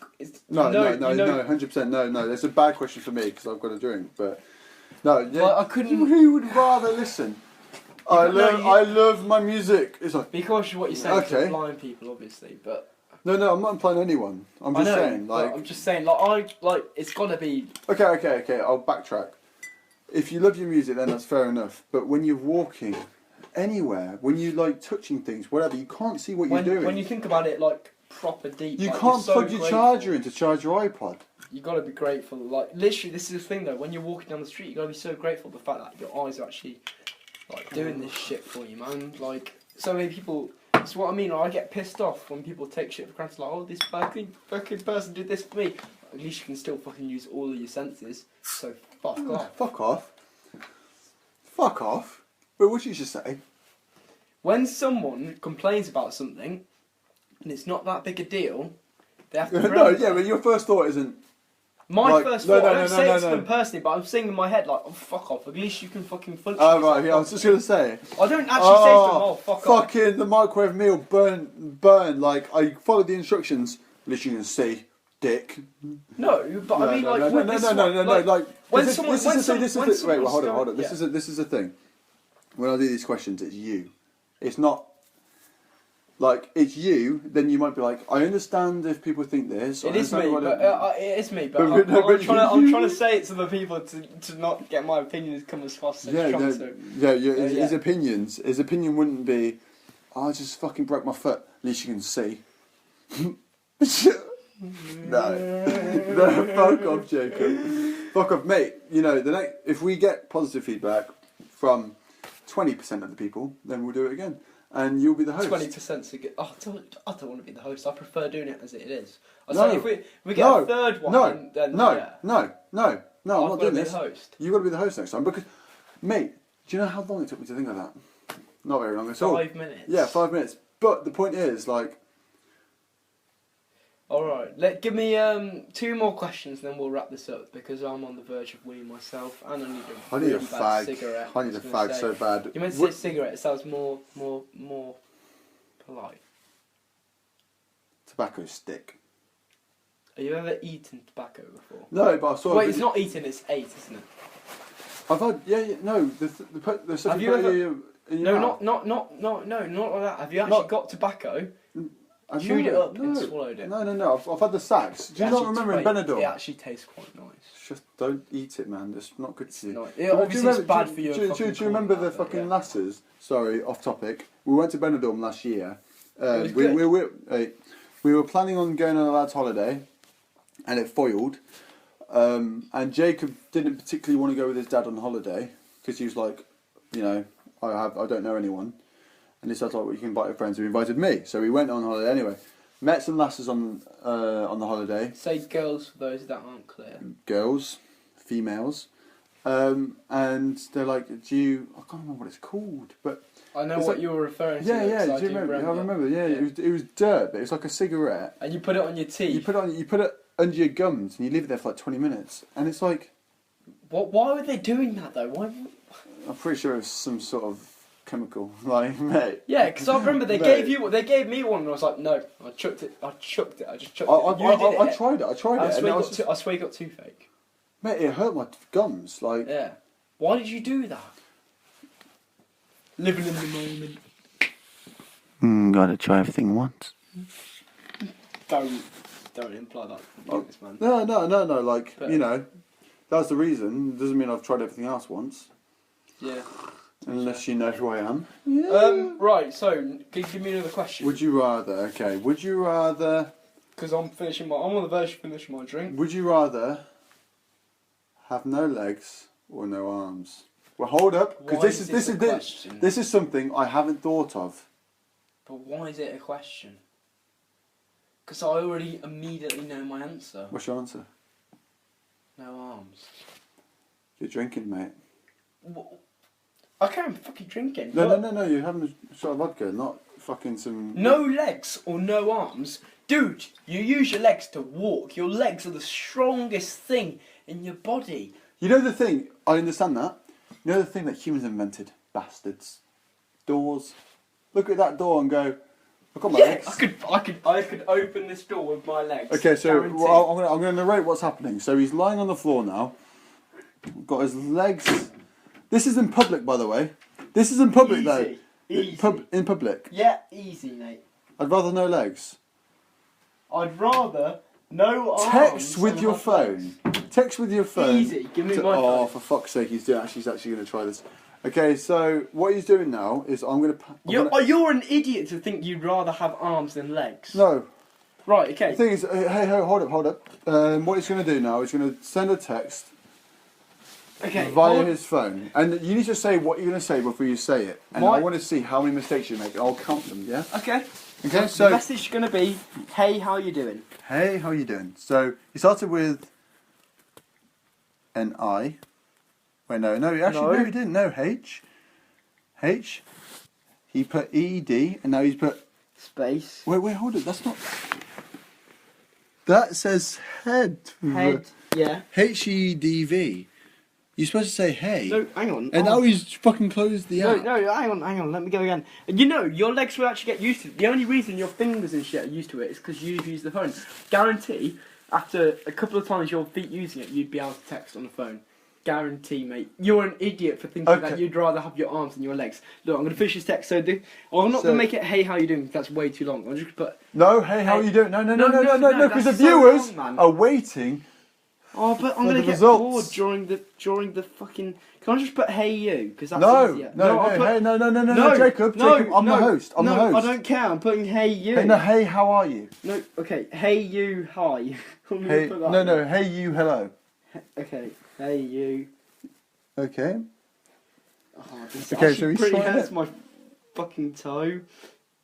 no, 100% no. That's a bad question for me because I've got a drink. But no, yeah, like, I couldn't. Who would rather listen? I love my music. It's like because what you're saying is blind people, obviously, but. No, I'm not implying anyone. I'm just saying, like... I'm just saying, like, it's gotta be... Okay, I'll backtrack. If you love your music, then that's fair enough. But when you're walking anywhere, when you like touching things, whatever, you can't see what you're doing. When you think about it, like, proper deep... You like, can't plug your charger in to charge your iPod. You gotta be grateful. Like, literally, this is the thing, though. When you're walking down the street, you gotta be so grateful for the fact that your eyes are actually, like, doing this shit for you, man. Like, so many people... That's what I mean. I get pissed off when people take shit for granted. Like, oh, this fucking person did this for me. At least you can still fucking use all of your senses. So fuck off. Fuck off. But what did you just say? When someone complains about something and it's not that big a deal, they have to. No, yeah, but your first thought isn't. My first thought. I don't say it to them personally, but I'm saying in my head like, oh fuck off. At least you can fucking function. Oh right, yeah. I was just gonna say. I don't actually say to them, oh fuck off. Fucking the microwave meal burn. Like I followed the instructions. At least you can see, dick. No, but I mean like no. Like when this someone. Wait, hold on. This is the thing. When I do these questions, it's you. It's not. Like, it's you, then you might be like, I understand if people think this. It is me, but I'm trying to say it to the people to not get my opinions come as fast as strong. His opinion wouldn't be, I just fucking broke my foot, at least you can see. No, fuck off, Jacob. Fuck off, mate. You know, if we get positive feedback from 20% of the people, then we'll do it again. And you'll be the host. 20% to get. Oh, I don't want to be the host. I prefer doing it as it is. I say if we get a third one, then no. No, I'm not doing be this. the host. You've got to be the host next time because, mate, do you know how long it took me to think of that? Not very long at all. 5 minutes. Yeah, 5 minutes. But the point is, like... Alright, give me 2 more questions, then we'll wrap this up, because I'm on the verge of weeing myself, and I need a really bad cigarette. I need a fag so bad. You meant to say cigarette, it sounds more polite. Tobacco stick. Have you ever eaten tobacco before? No, but I saw... Wait, it's not eaten, it's ate, isn't it? I've had... Yeah, no, the stuff Have you you put ever... in your No, mouth. not like that. Have you actually got tobacco, chewed it up and swallowed it? No. I've had the sacks. Do you not remember in Benidorm? It actually tastes quite nice. Just don't eat it, man. It's not good to you. Obviously, it's bad for you. Do you remember the fucking lasses? Sorry, off topic. We went to Benidorm last year. We were planning on going on a lad's holiday, and it foiled. And Jacob didn't particularly want to go with his dad on holiday because he was like, you know, I don't know anyone. And he said, like, well, you can invite your friends. And he invited me, so we went on holiday anyway. Met some lasses on the holiday. Say girls for those that aren't clear. Girls, females, and they're like, "Do you?" I can't remember what it's called, but I know what you were referring to. Yeah. Do you remember? I remember. Yeah. It was dirt, but it was like a cigarette. And you put it on your teeth. You put it under your gums, and you leave it there for like 20 minutes, and it's like. What? Why were they doing that though? Why? I'm pretty sure it was some sort of chemical, like, mate. Yeah, because I remember they gave me one, and I was like, no, I chucked it. I just chucked it. I tried it. I swear you got toothache. Mate, it hurt my gums. Like. Yeah. Why did you do that? Living in the moment. Gotta try everything once. Don't imply that. This man. No. Like, but, you know, that's the reason. It doesn't mean I've tried everything else once. Yeah. Unless you know who I am. Yeah. Right, so, give me another question. Would you rather, because I'm on the verge of finishing my drink. Would you rather have no legs or no arms? Well, hold up, because this is something I haven't thought of. But why is it a question? Because I already immediately know my answer. What's your answer? No arms. You're drinking, mate. Okay, I'm fucking drinking. No, you're having a shot of vodka, not fucking some... No legs or no arms? Dude, you use your legs to walk. Your legs are the strongest thing in your body. You know the thing, I understand that. You know the thing that humans invented? Bastards. Doors. Look at that door and go, look at my legs. I could open this door with my legs. Okay, so I'm going to narrate what's happening. So he's lying on the floor now. Got his legs... This is in public, by the way. This is in public, though. Easy. In public. Yeah, easy, mate. I'd rather no legs. I'd rather no arms. Text with your phone. Text with your phone. Easy. Give me my phone. Oh, for fuck's sake, he's actually going to try this. Okay, so what he's doing now is I'm going to... You're an idiot to think you'd rather have arms than legs. No. Right, okay. The thing is, hey, hold up. What he's going to do now is going to send a text. Okay, via his phone, and you need to say what you're going to say before you say it, and I want to see how many mistakes you make. I'll count them. Yeah. Okay. So the message is going to be, "Hey, how you doing?" Hey, how you doing? So he started with an I. Wait, no, he didn't. No, H. He put ED, and now he's put space. Wait, hold it. That's not. That says head. Head. Yeah. HEDV. You're supposed to say hey. No, hang on. And now he's fucking closed the app. No, hang on. Let me go again. And you know, your legs will actually get used to it. The only reason your fingers and shit are used to it is because you use the phone. Guarantee, after a couple of times your feet using it, you'd be able to text on the phone. Guarantee, mate. You're an idiot for thinking that you'd rather have your arms than your legs. Look, I'm going to finish this text. I'm not going to make it, hey, how you doing? That's way too long. I'm just going to put... No, hey, how you doing? No, because the viewers are waiting... Oh, but I'm going to get bored during the fucking... Can I just put hey you? Because that's easier. No, Jacob, I'm the host. I'm the host. I don't care. I'm putting hey you. Hey, how are you? No, okay. Hey you, hi. Hey you, hello. Okay, hey you. Okay. Oh, this actually pretty hurts my fucking toe.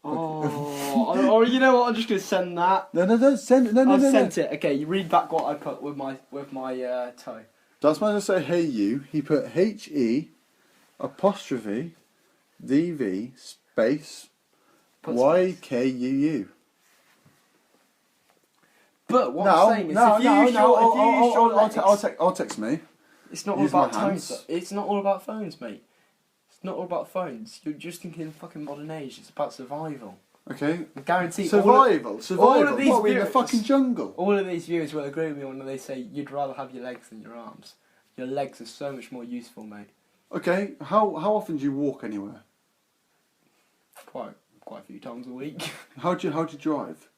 Oh, you know what? I'm just gonna send that. No, don't send it. No. I've sent it. Okay, you read back what I put with my toe. That's why I say hey you. He put HE apostrophe DV space Put YKUU. But what I'm saying is, if you use your legs, I'll text me. it's not all Use my about hands. phones. It's not all about phones, mate. It's not all about phones. You're just thinking fucking modern age. It's about survival. Okay. I guarantee. Survival. all of these What, are we in the viewers- fucking jungle? All of these viewers will agree with me when they say you'd rather have your legs than your arms. Your legs are so much more useful, mate. Okay. How often do you walk anywhere? Quite a few times a week. How do you drive?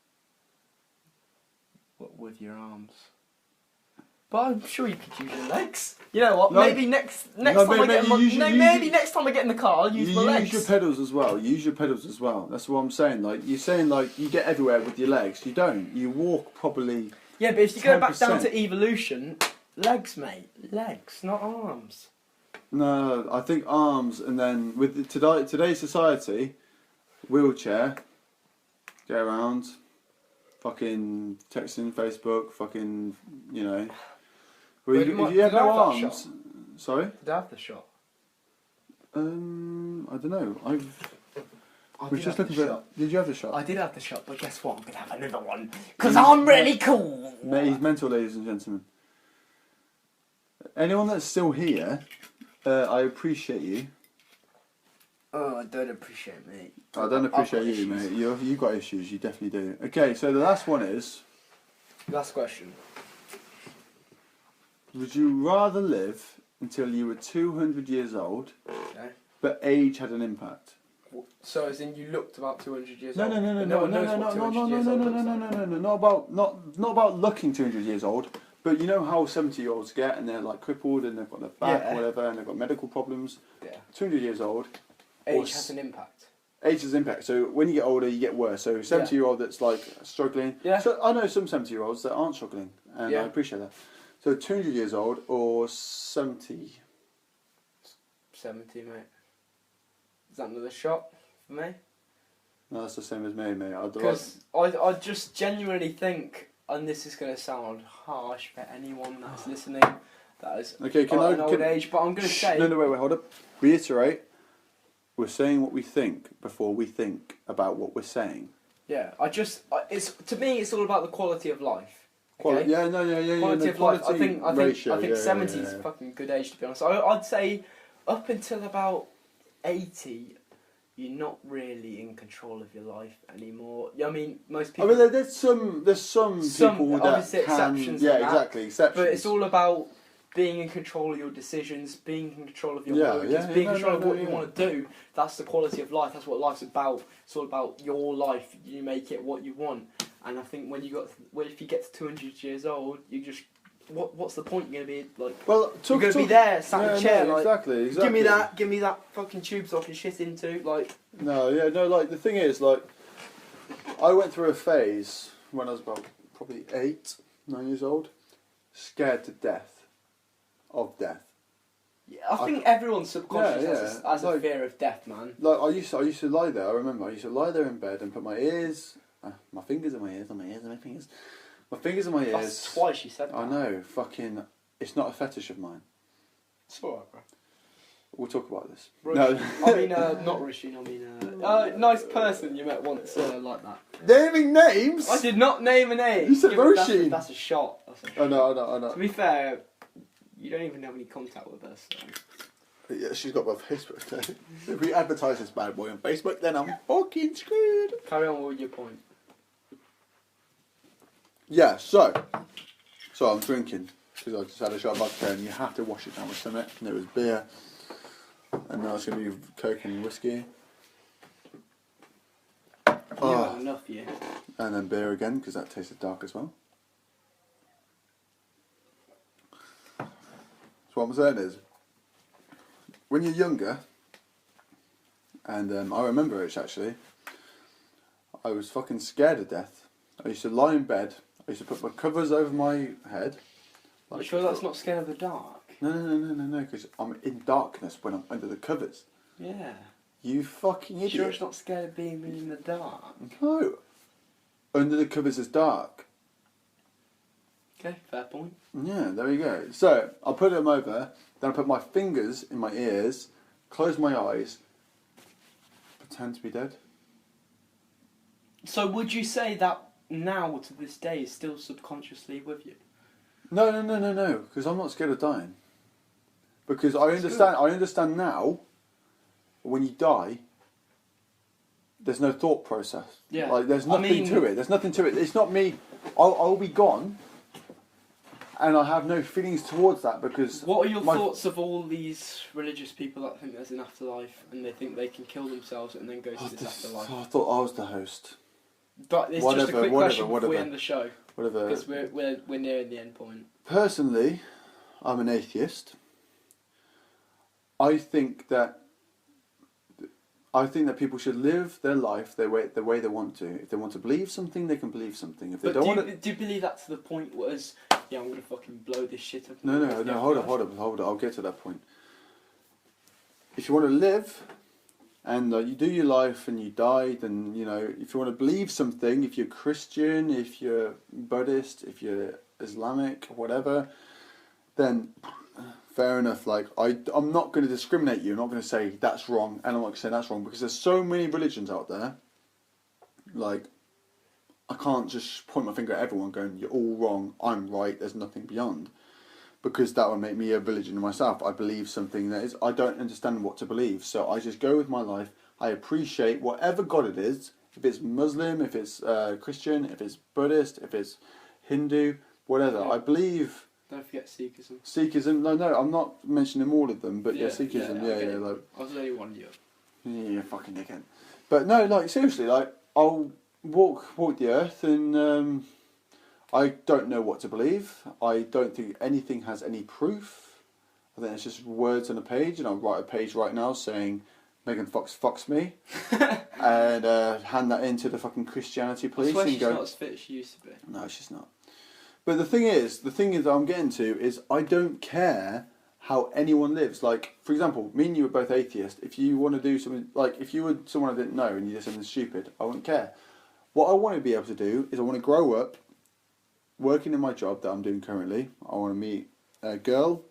What, with your arms? But I'm sure you could use your legs. You know what? No. Maybe next time next time I get in the car, I'll use my legs. Use your pedals as well. Use your pedals as well. That's what I'm saying. Like you're saying, like you get everywhere with your legs. You don't. You walk probably. Yeah, but if you go back down 10%. to evolution, legs, mate, legs, not arms. No, I think arms, and then with today's society, wheelchair, get around, fucking texting, Facebook, fucking, you know. Well, Wait, if Mike, you have did I no have that arms, shot? sorry. Did I have the shot? I don't know. I We're did just have looking the for. shot. Did you have the shot? I did have the shot, but guess what? I'm gonna have another one because I'm really cool. Mate, he's mental, ladies and gentlemen. Anyone that's still here, I appreciate you. Oh, I don't appreciate me. I don't appreciate I've got you, issues. mate. You've got issues. You definitely do. Okay, so the last one is: Last question. would you rather live until you were 200 years old, Okay. but age had an impact? So, as in you looked about 200 years No, old? no, no, no, but no, one no, knows no, what no, no, 200 no, no, years no, old no, looks no, like. no, no, no, not about looking 200 years old. But you know how 70-year-olds get, and they're like crippled, and they've got their back, Yeah. or whatever, and they've got medical problems. Yeah. 200 years old. Age has an impact. Age has impact. So when you get older, you get worse. So 70-year-old that's like struggling. Yeah. So I know some 70-year-olds that aren't struggling, and Yeah. I appreciate that. So 200 years old or 70. 70, mate. Is that another shot for me? No, that's the same as me, mate. Because I just genuinely think, and this is going to sound harsh for anyone that's listening, that is Okay, an old age, but I'm going to say... No, wait, hold up. Reiterate. We're saying what we think before we think about what we're saying. Yeah, it's to me, it's all about the quality of life. Quality, Okay? yeah, no, yeah. Quality of life. I think ratio, 70 is yeah. a fucking good age, to be honest. I'd say up until about 80, you're not really in control of your life anymore. I mean, most people. I mean, there's some people that obviously can. exceptions Yeah, and that, exactly, exceptions. But it's all about being in control of your decisions, being in control of your Yeah, workers, yeah, being in no, control no, of no, what you yeah. want to do. That's the quality of life. That's what life's about. It's all about your life. You make it what you want. And I think if you get to 200 years old, you just what's the point? You're gonna be like, well, you're gonna be there, sat in a chair, no, like, exactly. give me that fucking tube so I can shit into, like. No, yeah, no. Like the thing is, like, I went through a phase when I was about probably 8, 9 years old, scared to death of death. Yeah, I think everyone subconsciously Yeah, has a like- fear of death, man. Like I used to lie there. I remember I used to lie there in bed and put my ears, my fingers in my ears, and my ears and my fingers, my fingers in my ears. That's twice you said that. I know, fucking. It's not a fetish of mine. It's alright, bro. We'll talk about this. Russian. I mean, not Russian. I mean, nice person you met once like that. Naming names. I did not name a name. You said Roisin. That's a shot. I know. To be fair, you don't even have any contact with us. So. Yeah, she's got my Facebook. If we advertise this bad boy on Facebook, then I'm fucking screwed. Carry on with your point. Yeah, so I'm drinking because I just had a shot of vodka, and you have to wash it down with something. And it was beer, and now it's gonna be Coke and whiskey. You had enough, yeah. And then beer again because that tasted dark as well. So what I'm saying is, when you're younger, and I remember it actually, I was fucking scared to death. I used to lie in bed. I used to put my covers over my head. You sure that's not scared of the dark? No, because I'm in darkness when I'm under the covers. Yeah. You fucking idiot. Sure it's not scared of being in the dark? No. Under the covers is dark. Okay, fair point. Yeah, there you go. So I'll put them over, then I'll put my fingers in my ears, close my eyes, pretend to be dead. So would you say that now to this day is still subconsciously with you? No, because I'm not scared of dying. Because I understand now, when you die, there's no thought process. Yeah. Like, there's nothing to it. There's nothing to it. It's not me. I'll be gone, and I have no feelings towards that because... What are your thoughts of all these religious people that think there's an afterlife and they think they can kill themselves and then go to this afterlife? I thought I was the host. But it's just a quick question before we end the show. Whatever. Because we're nearing the end point. Personally, I'm an atheist. I think that people should live their life the way they want to. If they want to believe something, they can believe something. If they do want you believe that to the point was, yeah, I'm gonna fucking blow this shit up? No. Hold up. I'll get to that point. If you want to live, and you do your life and you die, then if you want to believe something, if you're Christian, if you're Buddhist, if you're Islamic, whatever, then fair enough. Like I'm not going to discriminate you. I'm not going to say that's wrong, and I'm not going to say that's wrong because there's so many religions out there. Like I can't just point my finger at everyone going, "You're all wrong. I'm right. There's nothing beyond," because that would make me a religion myself. I believe something that is. I don't understand what to believe, so I just go with my life. I appreciate whatever God it is. If it's Muslim, if it's Christian, if it's Buddhist, if it's Hindu, whatever. Yeah. I believe. Don't forget Sikhism. Sikhism, no, I'm not mentioning all of them, but yeah, Sikhism, okay. like... I was only one year. Yeah, fucking dickhead. But no, like, seriously, like, I'll walk the earth and I don't know what to believe. I don't think anything has any proof. I think it's just words on a page, and I'll write a page right now saying, Megan Fox fucks me, and hand that into the fucking Christianity police. I swear and she's go, not as fit as she used to be. No, she's not. But the thing is that I'm getting to is I don't care how anyone lives. Like, for example, me and you are both atheists. If you want to do something, like if you were someone I didn't know and you did something stupid, I wouldn't care. What I want to be able to do is I want to grow up, working in my job that I'm doing currently. I want to meet a girl,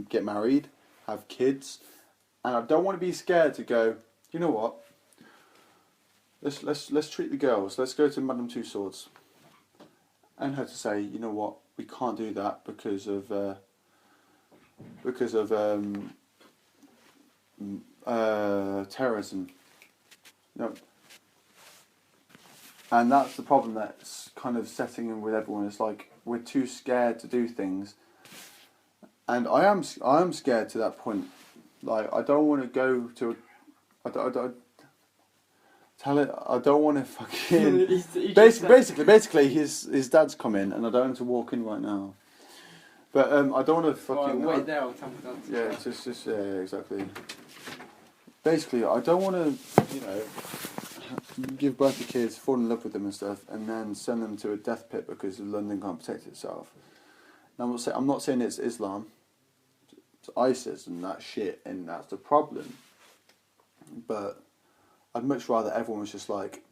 get married, have kids, and I don't want to be scared to go, you know what? Let's treat the girls. Let's go to Madame Two Swords. And her to say, you know what, we can't do that because of terrorism. No. And that's the problem that's kind of setting in with everyone. It's like we're too scared to do things, and I am scared to that point. Like I don't want to go to, I don't want to fucking... basically, his dad's come in, and I don't want to walk in right now. But I don't want to fucking... Well, wait there, I'll tell my dad. Yeah, just exactly. Basically, I don't want to, give birth to kids, fall in love with them and stuff, and then send them to a death pit because London can't protect itself. Now, I'm not saying it's Islam. It's ISIS and that shit, and that's the problem. But I'd much rather everyone was just like,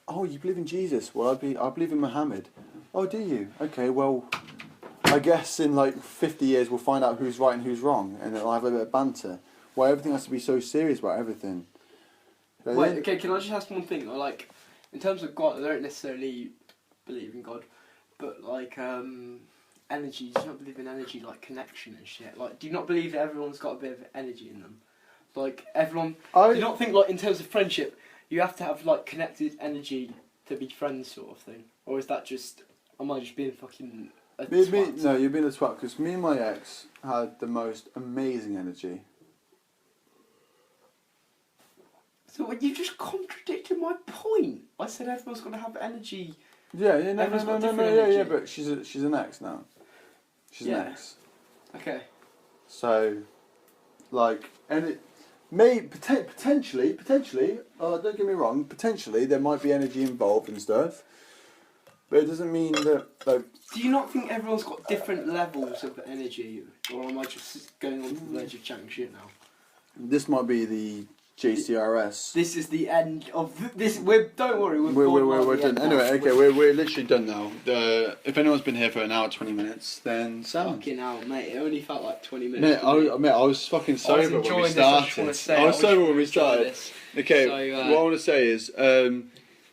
oh, you believe in Jesus? Well, I believe in Muhammad. Oh, do you? Okay, well, I guess in like 50 years we'll find out who's right and who's wrong, and it'll have a bit of banter. Why everything has to be so serious about everything? But wait, okay, can I just ask one thing? Like, in terms of God, I don't necessarily believe in God, but like, energy, do you not believe in energy, like connection and shit? Like, do you not believe that everyone's got a bit of energy in them? Like, everyone... do you not think, like, in terms of friendship, you have to have, like, connected energy to be friends sort of thing? Or is that just... am I just being fucking a twat? No, you're being a twat, because me and my ex had the most amazing energy. So you just contradicted my point. I said everyone's got to have energy. Yeah, No, but she's an ex now. She's an ex. Okay. So, like, and it may potentially, don't get me wrong, potentially there might be energy involved and stuff, but it doesn't mean that, like... Do you not think everyone's got different levels of energy, or am I just going on to the ledge of chatting shit now? This might be the JCRS. This is the end of this. Don't worry, We're done. Anyway, okay, we're literally done now. If anyone's been here for an hour 20 minutes, then sound. Fucking hell, mate! It only felt like 20 minutes. Mate, I was fucking sober when we started. I was sober when we started. Okay, what I want to say is,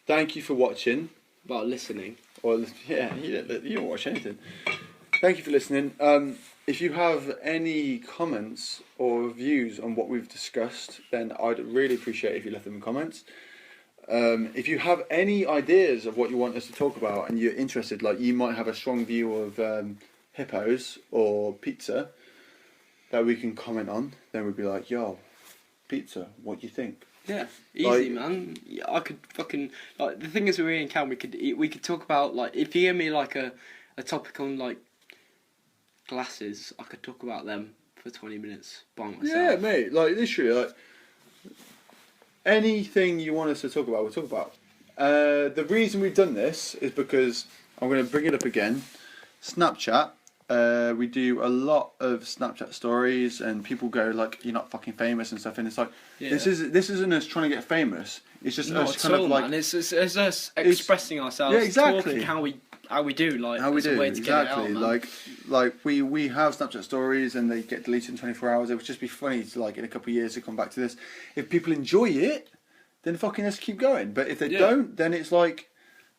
thank you for watching. Well, listening. Well, yeah, you don't watch anything. Thank you for listening. If you have any comments or views on what we've discussed, then I'd really appreciate it if you left them in comments. If you have any ideas of what you want us to talk about and you're interested, like you might have a strong view of hippos or pizza that we can comment on, then we'd be like, yo, pizza, what do you think? Yeah, easy, man. Yeah, I could fucking like the thing is with me and Cam, we could talk about like if you give me like a topic on like glasses, I could talk about them for 20 minutes by myself. Yeah, mate. Like literally, like anything you want us to talk about, we'll talk about. The reason we've done this is because I'm going to bring it up again. Snapchat. We do a lot of Snapchat stories, and people go like, "You're not fucking famous" and stuff. And it's like, this isn't us trying to get famous. It's just not us kind of like, man. It's us expressing ourselves. Yeah, exactly. Talking how we do, like how we do, a way to exactly. Get it out, like we have Snapchat stories, and they get deleted in 24 hours. It would just be funny to like in a couple of years to come back to this. If people enjoy it, then fucking let's keep going. But if they don't, then it's like,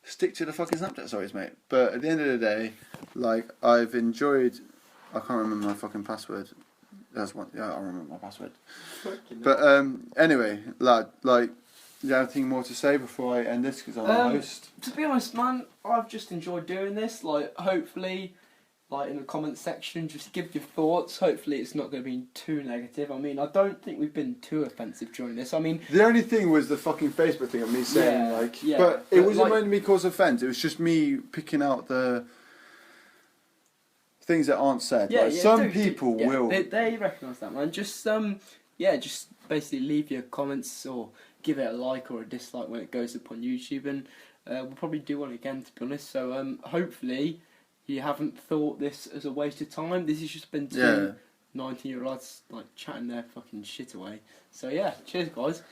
stick to the fucking Snapchat stories, mate. But at the end of the day, like I've enjoyed. I can't remember my fucking password. That's one. Yeah, I remember my password. But anyway, lad, like, do you have anything more to say before I end this? Because I'm the host. To be honest, man, I've just enjoyed doing this. Like, hopefully, like in the comment section, just give your thoughts. Hopefully, it's not going to be too negative. I mean, I don't think we've been too offensive during this. I mean, the only thing was the fucking Facebook thing of me saying but it wasn't meant to be cause offence. It was just me picking out the things that aren't said. Yeah, like, some people will. They recognise that, man. Just just basically leave your comments or give it a like or a dislike when it goes up on YouTube, and we'll probably do one again, to be honest. So hopefully you haven't thought this as a waste of time. This has just been two 19-year-old lads like chatting their fucking shit away. So yeah, cheers, guys.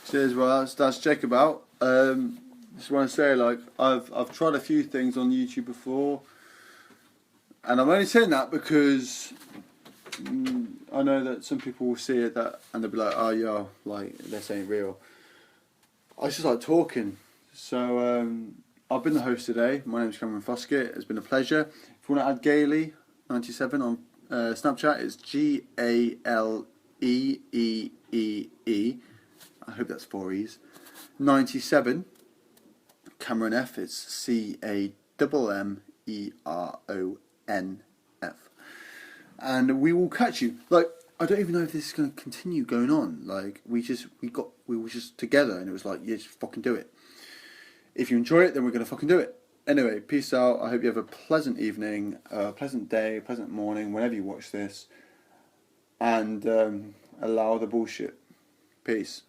Cheers. Well, that's Jacob out. Just want to say, like, I've tried a few things on YouTube before. And I'm only saying that because I know that some people will see it and they'll be like, "Oh, yeah, like this ain't real." I just like talking. So I've been the host today. My name's Cameron Foskett. It's been a pleasure. If you want to add Gailey97 on Snapchat, it's GALEEEE. I hope that's 4 E's. 97. Cameron F. It's CAMMERONF. And we will catch you. Like, I don't even know if this is going to continue going on. Like, we were just together, and it was like, yeah, just fucking do it. If you enjoy it, then we're going to fucking do it. Anyway, peace out. I hope you have a pleasant evening, a pleasant day, pleasant morning, whenever you watch this. And allow the bullshit. Peace.